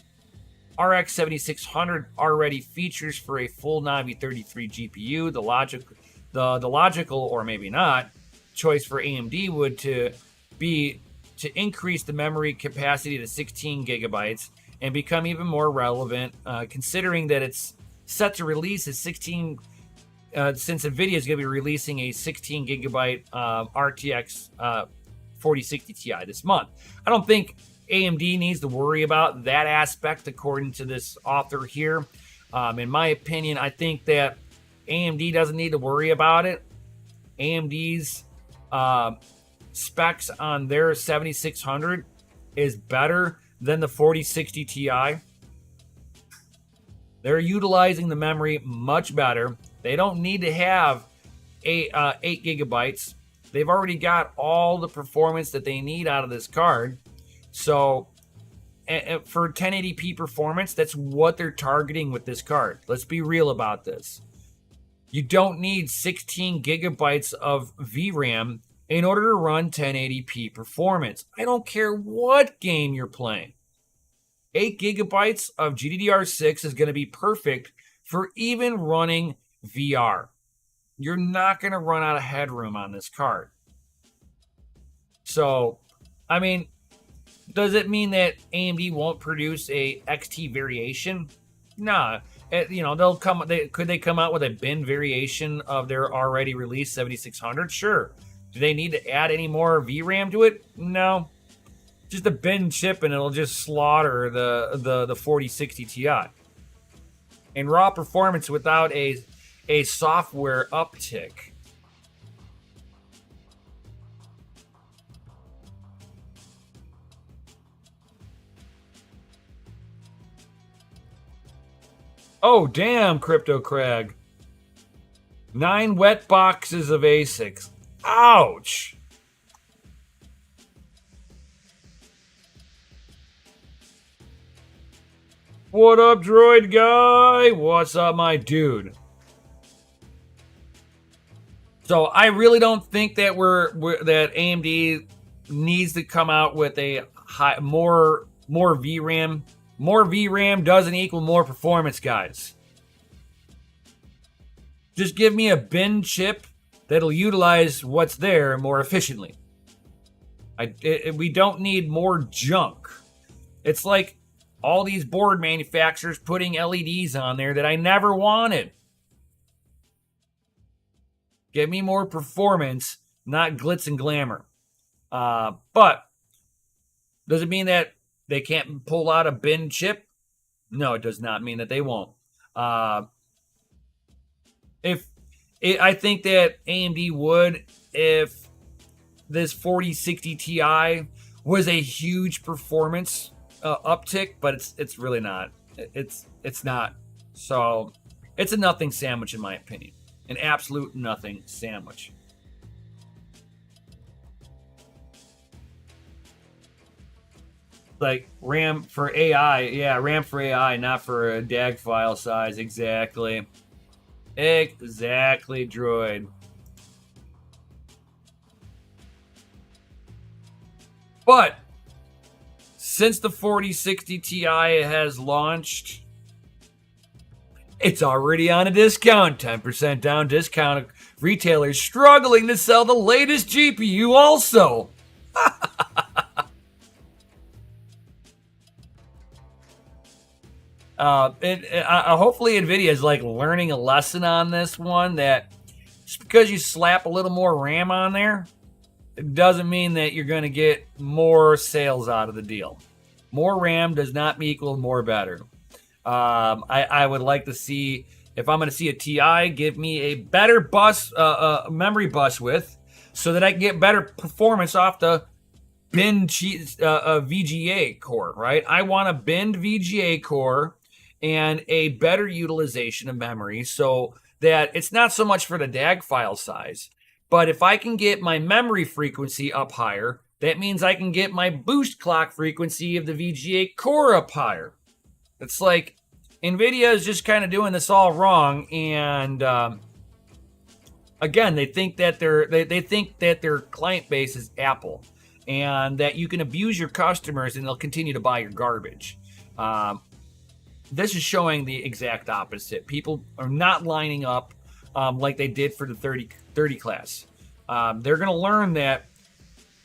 RX 7600 already features for a full Navi 33 GPU, the logical, or maybe not, choice for AMD would be to increase the memory capacity to 16 gigabytes and become even more relevant, considering that it's set to release a 16, since NVIDIA is going to be releasing a 16 gigabyte RTX 4060 Ti this month. I don't think AMD needs to worry about that aspect, according to this author here. In my opinion, I think that AMD doesn't need to worry about it. AMD's specs on their 7600 is better than the 4060 Ti. They're utilizing the memory much better. They don't need to have 8 gigabytes. They've already got all the performance that they need out of this card. So for 1080p performance, that's what they're targeting with this card. Let's be real about this. You don't need 16 gigabytes of VRAM in order to run 1080p performance. I don't care what game you're playing. 8 gigabytes of GDDR6 is going to be perfect for even running VR. You're not going to run out of headroom on this card. So, I mean, does it mean that AMD won't produce a XT variation? Nah. They'll come. Could they come out with a bin variation of their already released 7600? Sure. Do they need to add any more VRAM to it? No. Just a bin chip, and it'll just slaughter the 4060 Ti. And raw performance without a software uptick. Oh, damn, Crypto Crag. 9 wet boxes of ASICs. Ouch. What up, droid guy? What's up, my dude? So I really don't think that that AMD needs to come out with a more VRAM. More VRAM doesn't equal more performance, guys. Just give me a bin chip that'll utilize what's there more efficiently. We don't need more junk. It's like all these board manufacturers putting LEDs on there that I never wanted. Give me more performance, not glitz and glamour. But does it mean that they can't pull out a bin chip? No, it does not mean that they won't. I think that AMD would if this 4060 Ti was a huge performance uptick, but it's really not. It's not. So it's a nothing sandwich in my opinion. An absolute nothing sandwich. Like RAM for AI. Yeah, RAM for AI, not for a DAG file size. Exactly. Exactly, droid. But since the 4060 Ti has launched, it's already on a discount. 10% down discount. Retailers struggling to sell the latest GPU also. Hopefully NVIDIA is like learning a lesson on this one, that just because you slap a little more RAM on there, it doesn't mean that you're going to get more sales out of the deal. More RAM does not equal more better. I would like to see, if I'm going to see a Ti, give me a better bus, memory bus width, so that I can get better performance off the bin VGA core, right? I want a binned VGA core and a better utilization of memory, so that it's not so much for the DAG file size, but if I can get my memory frequency up higher, that means I can get my boost clock frequency of the VGA core up higher. It's like NVIDIA is just kind of doing this all wrong, and again, they think that their client base is Apple, and that you can abuse your customers and they'll continue to buy your garbage. This is showing the exact opposite. People are not lining up like they did for the 30 class. They're going to learn that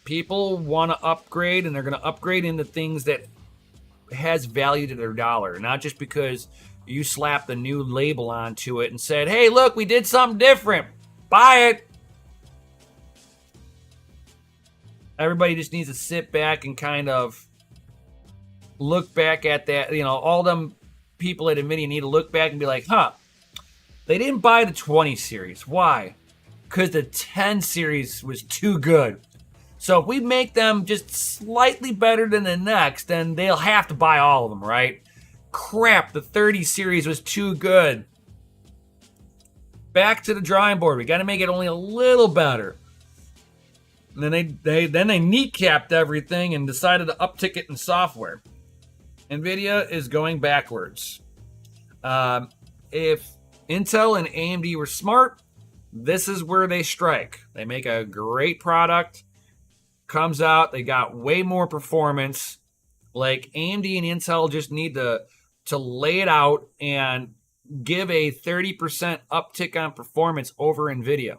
people want to upgrade, and they're going to upgrade into things that has value to their dollar, not just because you slapped a new label onto it and said, hey, look, we did something different. Buy it. Everybody just needs to sit back and kind of look back at that. You know, all them people at NVIDIA need to look back and be like, they didn't buy the 20 series. Why? Because the 10 series was too good. So if we make them just slightly better than the next, then they'll have to buy all of them, right? Crap, the 30 series was too good. Back to the drawing board. We got to make it only a little better. And then they kneecapped everything and decided to uptick it in software. NVIDIA is going backwards. If Intel and AMD were smart, this is where they strike. They make a great product, comes out, they got way more performance. Like AMD and Intel just need to lay it out and give a 30% uptick on performance over NVIDIA.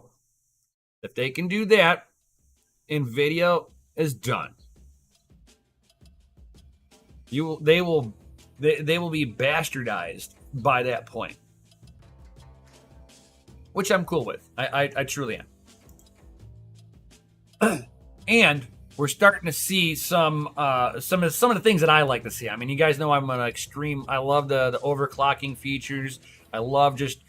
If they can do that, NVIDIA is done. They will be bastardized by that point, which I'm cool with. I truly am. And we're starting to see some of the things that I like to see. I mean, you guys know I'm an extreme. I love the overclocking features. I love just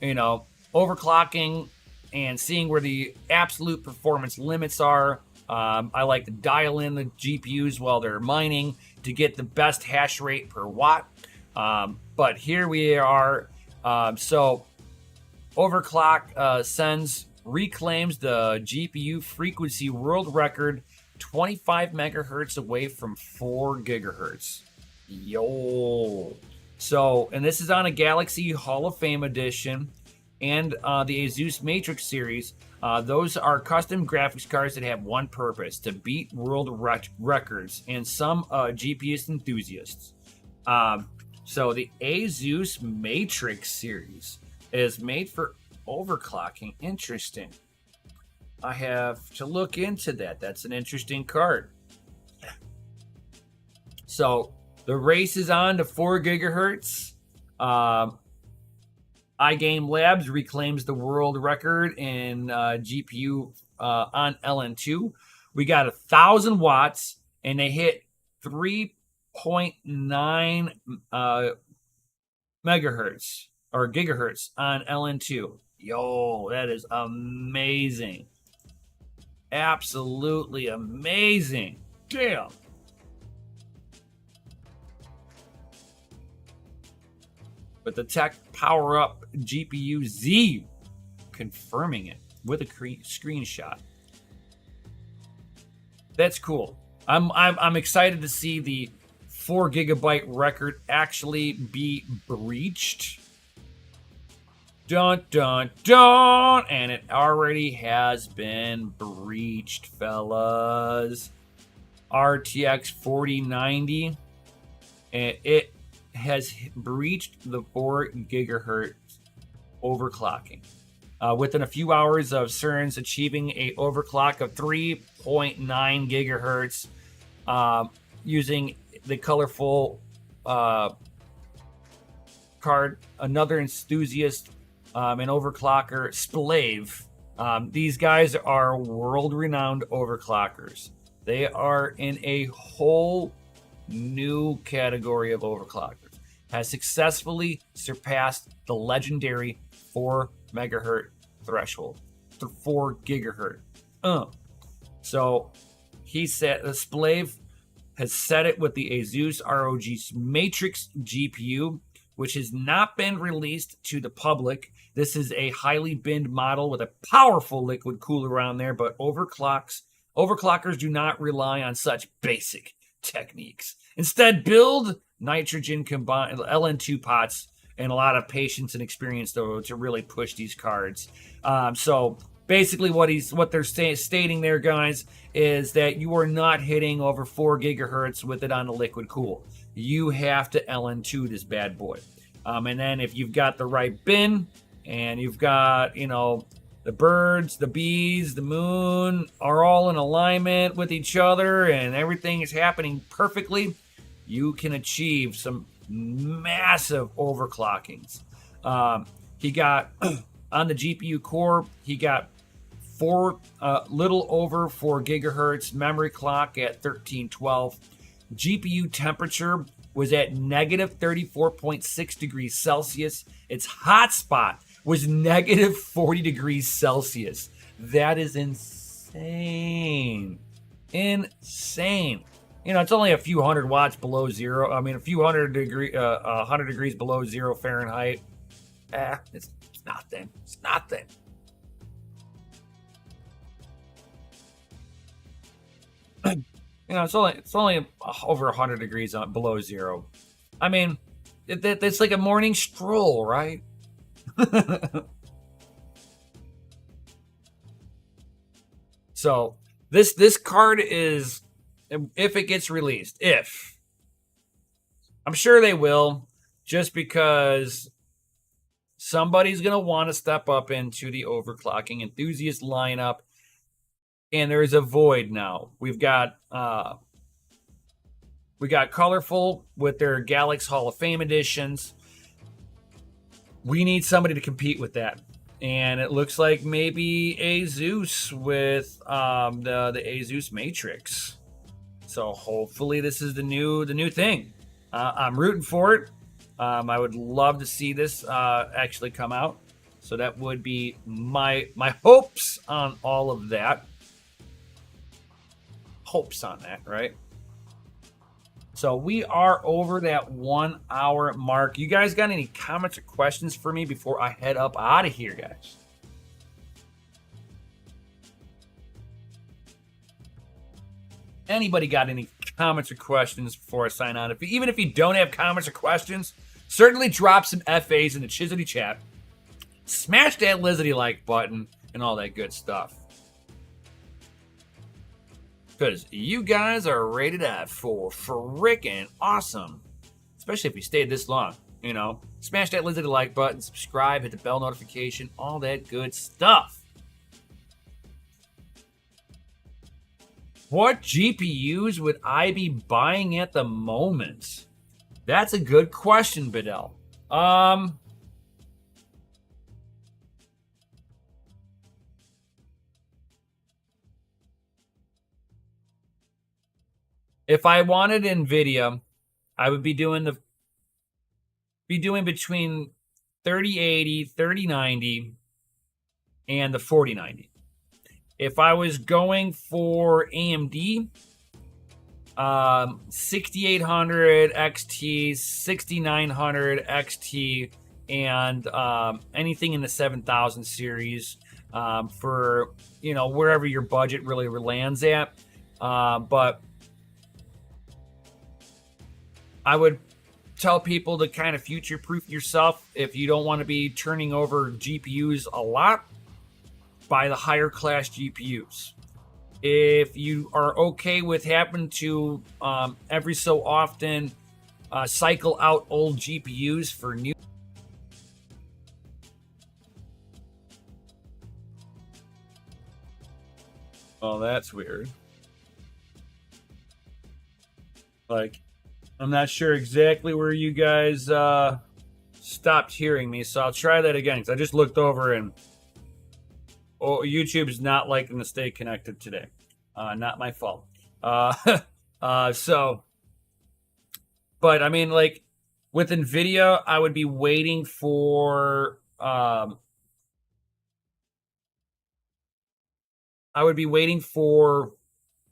overclocking and seeing where the absolute performance limits are. I like to dial in the GPUs while they're mining to get the best hash rate per watt. But here we are. So Overclock reclaims the GPU frequency world record 25 megahertz away from 4 gigahertz. Yo. So, and this is on a Galaxy Hall of Fame edition and the Asus Matrix series. Those are custom graphics cards that have one purpose: to beat world records and some GPS enthusiasts. So the Asus Matrix series is made for overclocking. Interesting. I have to look into that. That's an interesting card. So the race is on to 4 gigahertz. iGame Labs reclaims the world record in GPU on LN2. We got 1,000 watts, and they hit 3.9 megahertz or gigahertz on LN2. Yo, that is amazing. Absolutely amazing. Damn. But the Tech Power Up GPU Z confirming it with a screenshot. That's cool. I'm excited to see the 4 gigabyte record actually be breached. Dun dun dun! And it already has been breached, fellas. RTX 4090, and it has breached the 4 gigahertz overclocking. Within a few hours of CERN's achieving a overclock of 3.9 gigahertz using the colorful card, another enthusiast and overclocker, Splave. These guys are world-renowned overclockers. They are in a whole new category of overclockers. Has successfully surpassed the legendary 4 megahertz threshold, 4 gigahertz. So he said the Splave has set it with the Asus ROG Matrix GPU, which has not been released to the public. This is a highly binned model with a powerful liquid cooler on there, but overclockers do not rely on such basic techniques. Instead, build nitrogen combined LN2 pots and a lot of patience and experience to really push these cards. So basically what they're stating there, guys, is that you are not hitting over 4 gigahertz with it on the liquid cool. You have to LN2 this bad boy. And then if you've got the right bin and you've got, the birds, the bees, the moon are all in alignment with each other and everything is happening perfectly, you can achieve some massive overclockings. He got on the GPU core, he got little over 4 gigahertz memory clock at 1312. GPU temperature was at negative 34.6 degrees Celsius. Its hotspot was negative 40 degrees Celsius. That is insane. Insane. It's only a few hundred watts below zero. I mean, a few hundred degrees below 0 Fahrenheit. It's nothing. It's nothing. It's only over 100 degrees below zero. I mean, it's like a morning stroll, right? So this card is, if it gets released, I'm sure they will, just because somebody's gonna want to step up into the overclocking enthusiast lineup. And there's a void now. We got Colorful with their Galaxy Hall of Fame editions. We need somebody to compete with that. And it looks like maybe Asus with the Asus Matrix. So hopefully this is the new thing. I'm rooting for it. I would love to see this actually come out. So that would be my hopes on all of that. Hopes on that, right? So we are over that 1 hour mark. You guys got any comments or questions for me before I head up out of here, guys? Anybody got any comments or questions before I sign on? Even if you don't have comments or questions, certainly drop some FAs in the Chislety chat. Smash that Lizardy like button and all that good stuff. Because you guys are rated at for freaking awesome. Especially if you stayed this long, Smash that Lizardy like button, subscribe, hit the bell notification, all that good stuff. What GPUs would I be buying at the moment? That's a good question, Bedell. If I wanted NVIDIA, I would be doing between 3080, 3090, and the 4090. If I was going for AMD, 6800 XT, 6900 XT, and anything in the 7000 series for, wherever your budget really lands at. But I would tell people to kind of future-proof yourself. If you don't want to be turning over GPUs a lot, buy the higher class GPUs. If you are okay with having to every so often cycle out old GPUs for new. Oh, that's weird. Like, I'm not sure exactly where you guys stopped hearing me, so I'll try that again, because I just looked over and YouTube's not liking to stay connected today. Not my fault. But I mean, like, with NVIDIA, I would be waiting for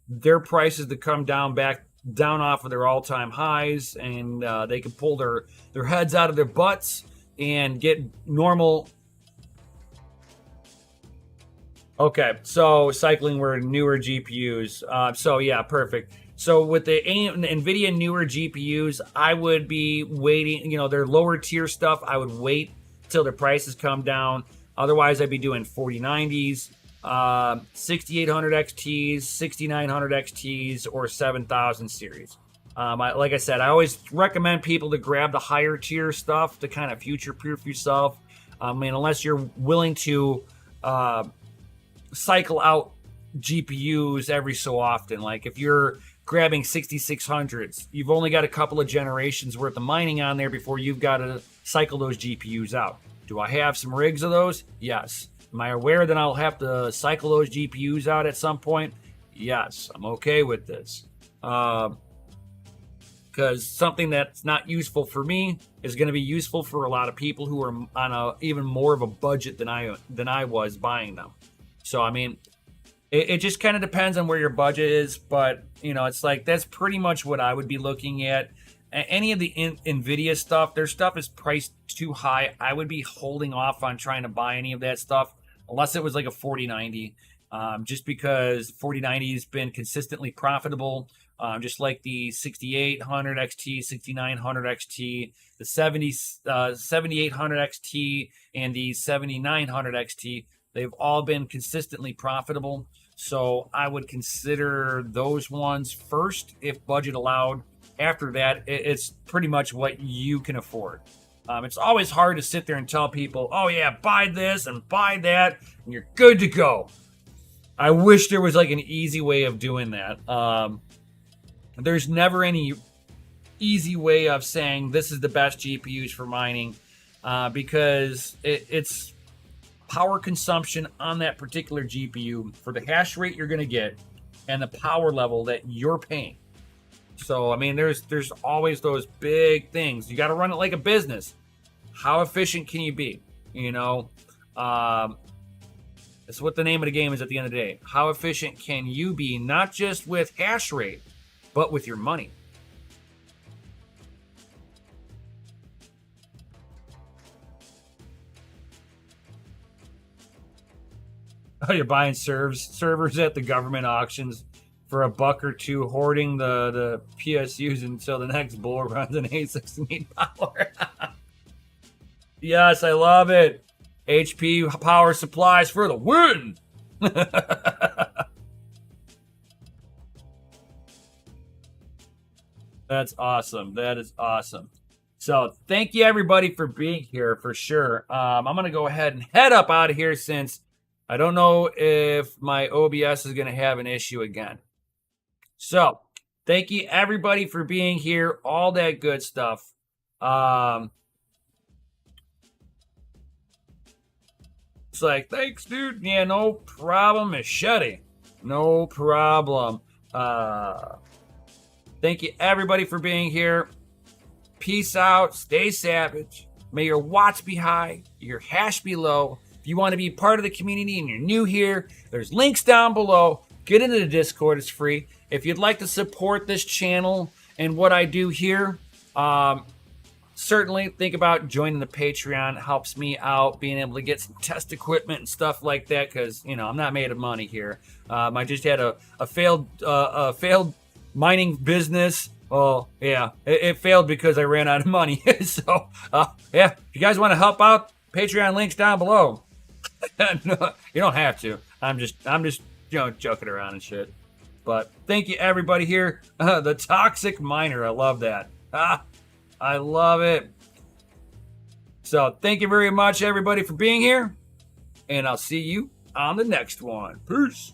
their prices to come down off of their all-time highs, and they can pull their heads out of their butts and get normal. Okay, so cycling were newer GPUs. So yeah, perfect. So with the NVIDIA newer GPUs, I would be waiting, their lower tier stuff, I would wait till the prices come down. Otherwise, I'd be doing 4090s, 6800 XTs, 6900 XTs, or 7000 series. Like I said, I always recommend people to grab the higher tier stuff to kind of future-proof yourself. I mean, unless you're willing to cycle out GPUs every so often. Like if you're grabbing 6600s, you've only got a couple of generations worth of mining on there before you've got to cycle those GPUs out. Do I have some rigs of those? Yes. Am I aware that I'll have to cycle those GPUs out at some point? Yes, I'm okay with this. Because something that's not useful for me is going to be useful for a lot of people who are on even more of a budget than I was buying them. So, I mean, it just kind of depends on where your budget is, but, it's like that's pretty much what I would be looking at. Any of the NVIDIA stuff, their stuff is priced too high. I would be holding off on trying to buy any of that stuff unless it was like a 4090, just because 4090 has been consistently profitable, just like the 6800 XT, 6900 XT, the 7800 XT, and the 7900 XT. They've all been consistently profitable, so I would consider those ones first if budget allowed. After that, it's pretty much what you can afford. It's always hard to sit there and tell people, oh yeah, buy this and buy that, and you're good to go. I wish there was like an easy way of doing that. There's never any easy way of saying this is the best GPUs for mining, because it's power consumption on that particular GPU for the hash rate you're going to get and the power level that you're paying. So, I mean, there's always those big things. You got to run it like a business. How efficient can you be? That's what the name of the game is at the end of the day. How efficient can you be, not just with hash rate, but with your money? Oh, you're buying servers at the government auctions for $1 or $2, hoarding the PSUs until the next bull runs an A16 power. Yes, I love it. HP power supplies for the win. That's awesome. That is awesome. So thank you everybody for being here for sure. I'm going to go ahead and head up out of here since I don't know if my OBS is going to have an issue again. So, thank you everybody for being here. All that good stuff. It's like, thanks, dude. Yeah, no problem, Machete. No problem. Thank you everybody for being here. Peace out. Stay savage. May your watts be high, your hash be low. If you want to be part of the community and you're new here, there's links down below. Get into the Discord. It's free. If you'd like to support this channel and what I do here, certainly think about joining the Patreon. It helps me out being able to get some test equipment and stuff like that because, you know, I'm not made of money here. I just had a failed mining business. Oh, yeah, it failed because I ran out of money. So, yeah, if you guys want to help out, Patreon links down below. No, you don't have to. I'm just, you know, joking around and shit. But thank you, everybody here. The Toxic Miner, I love that. I love it. So, thank you very much, everybody, for being here. And I'll see you on the next one. Peace.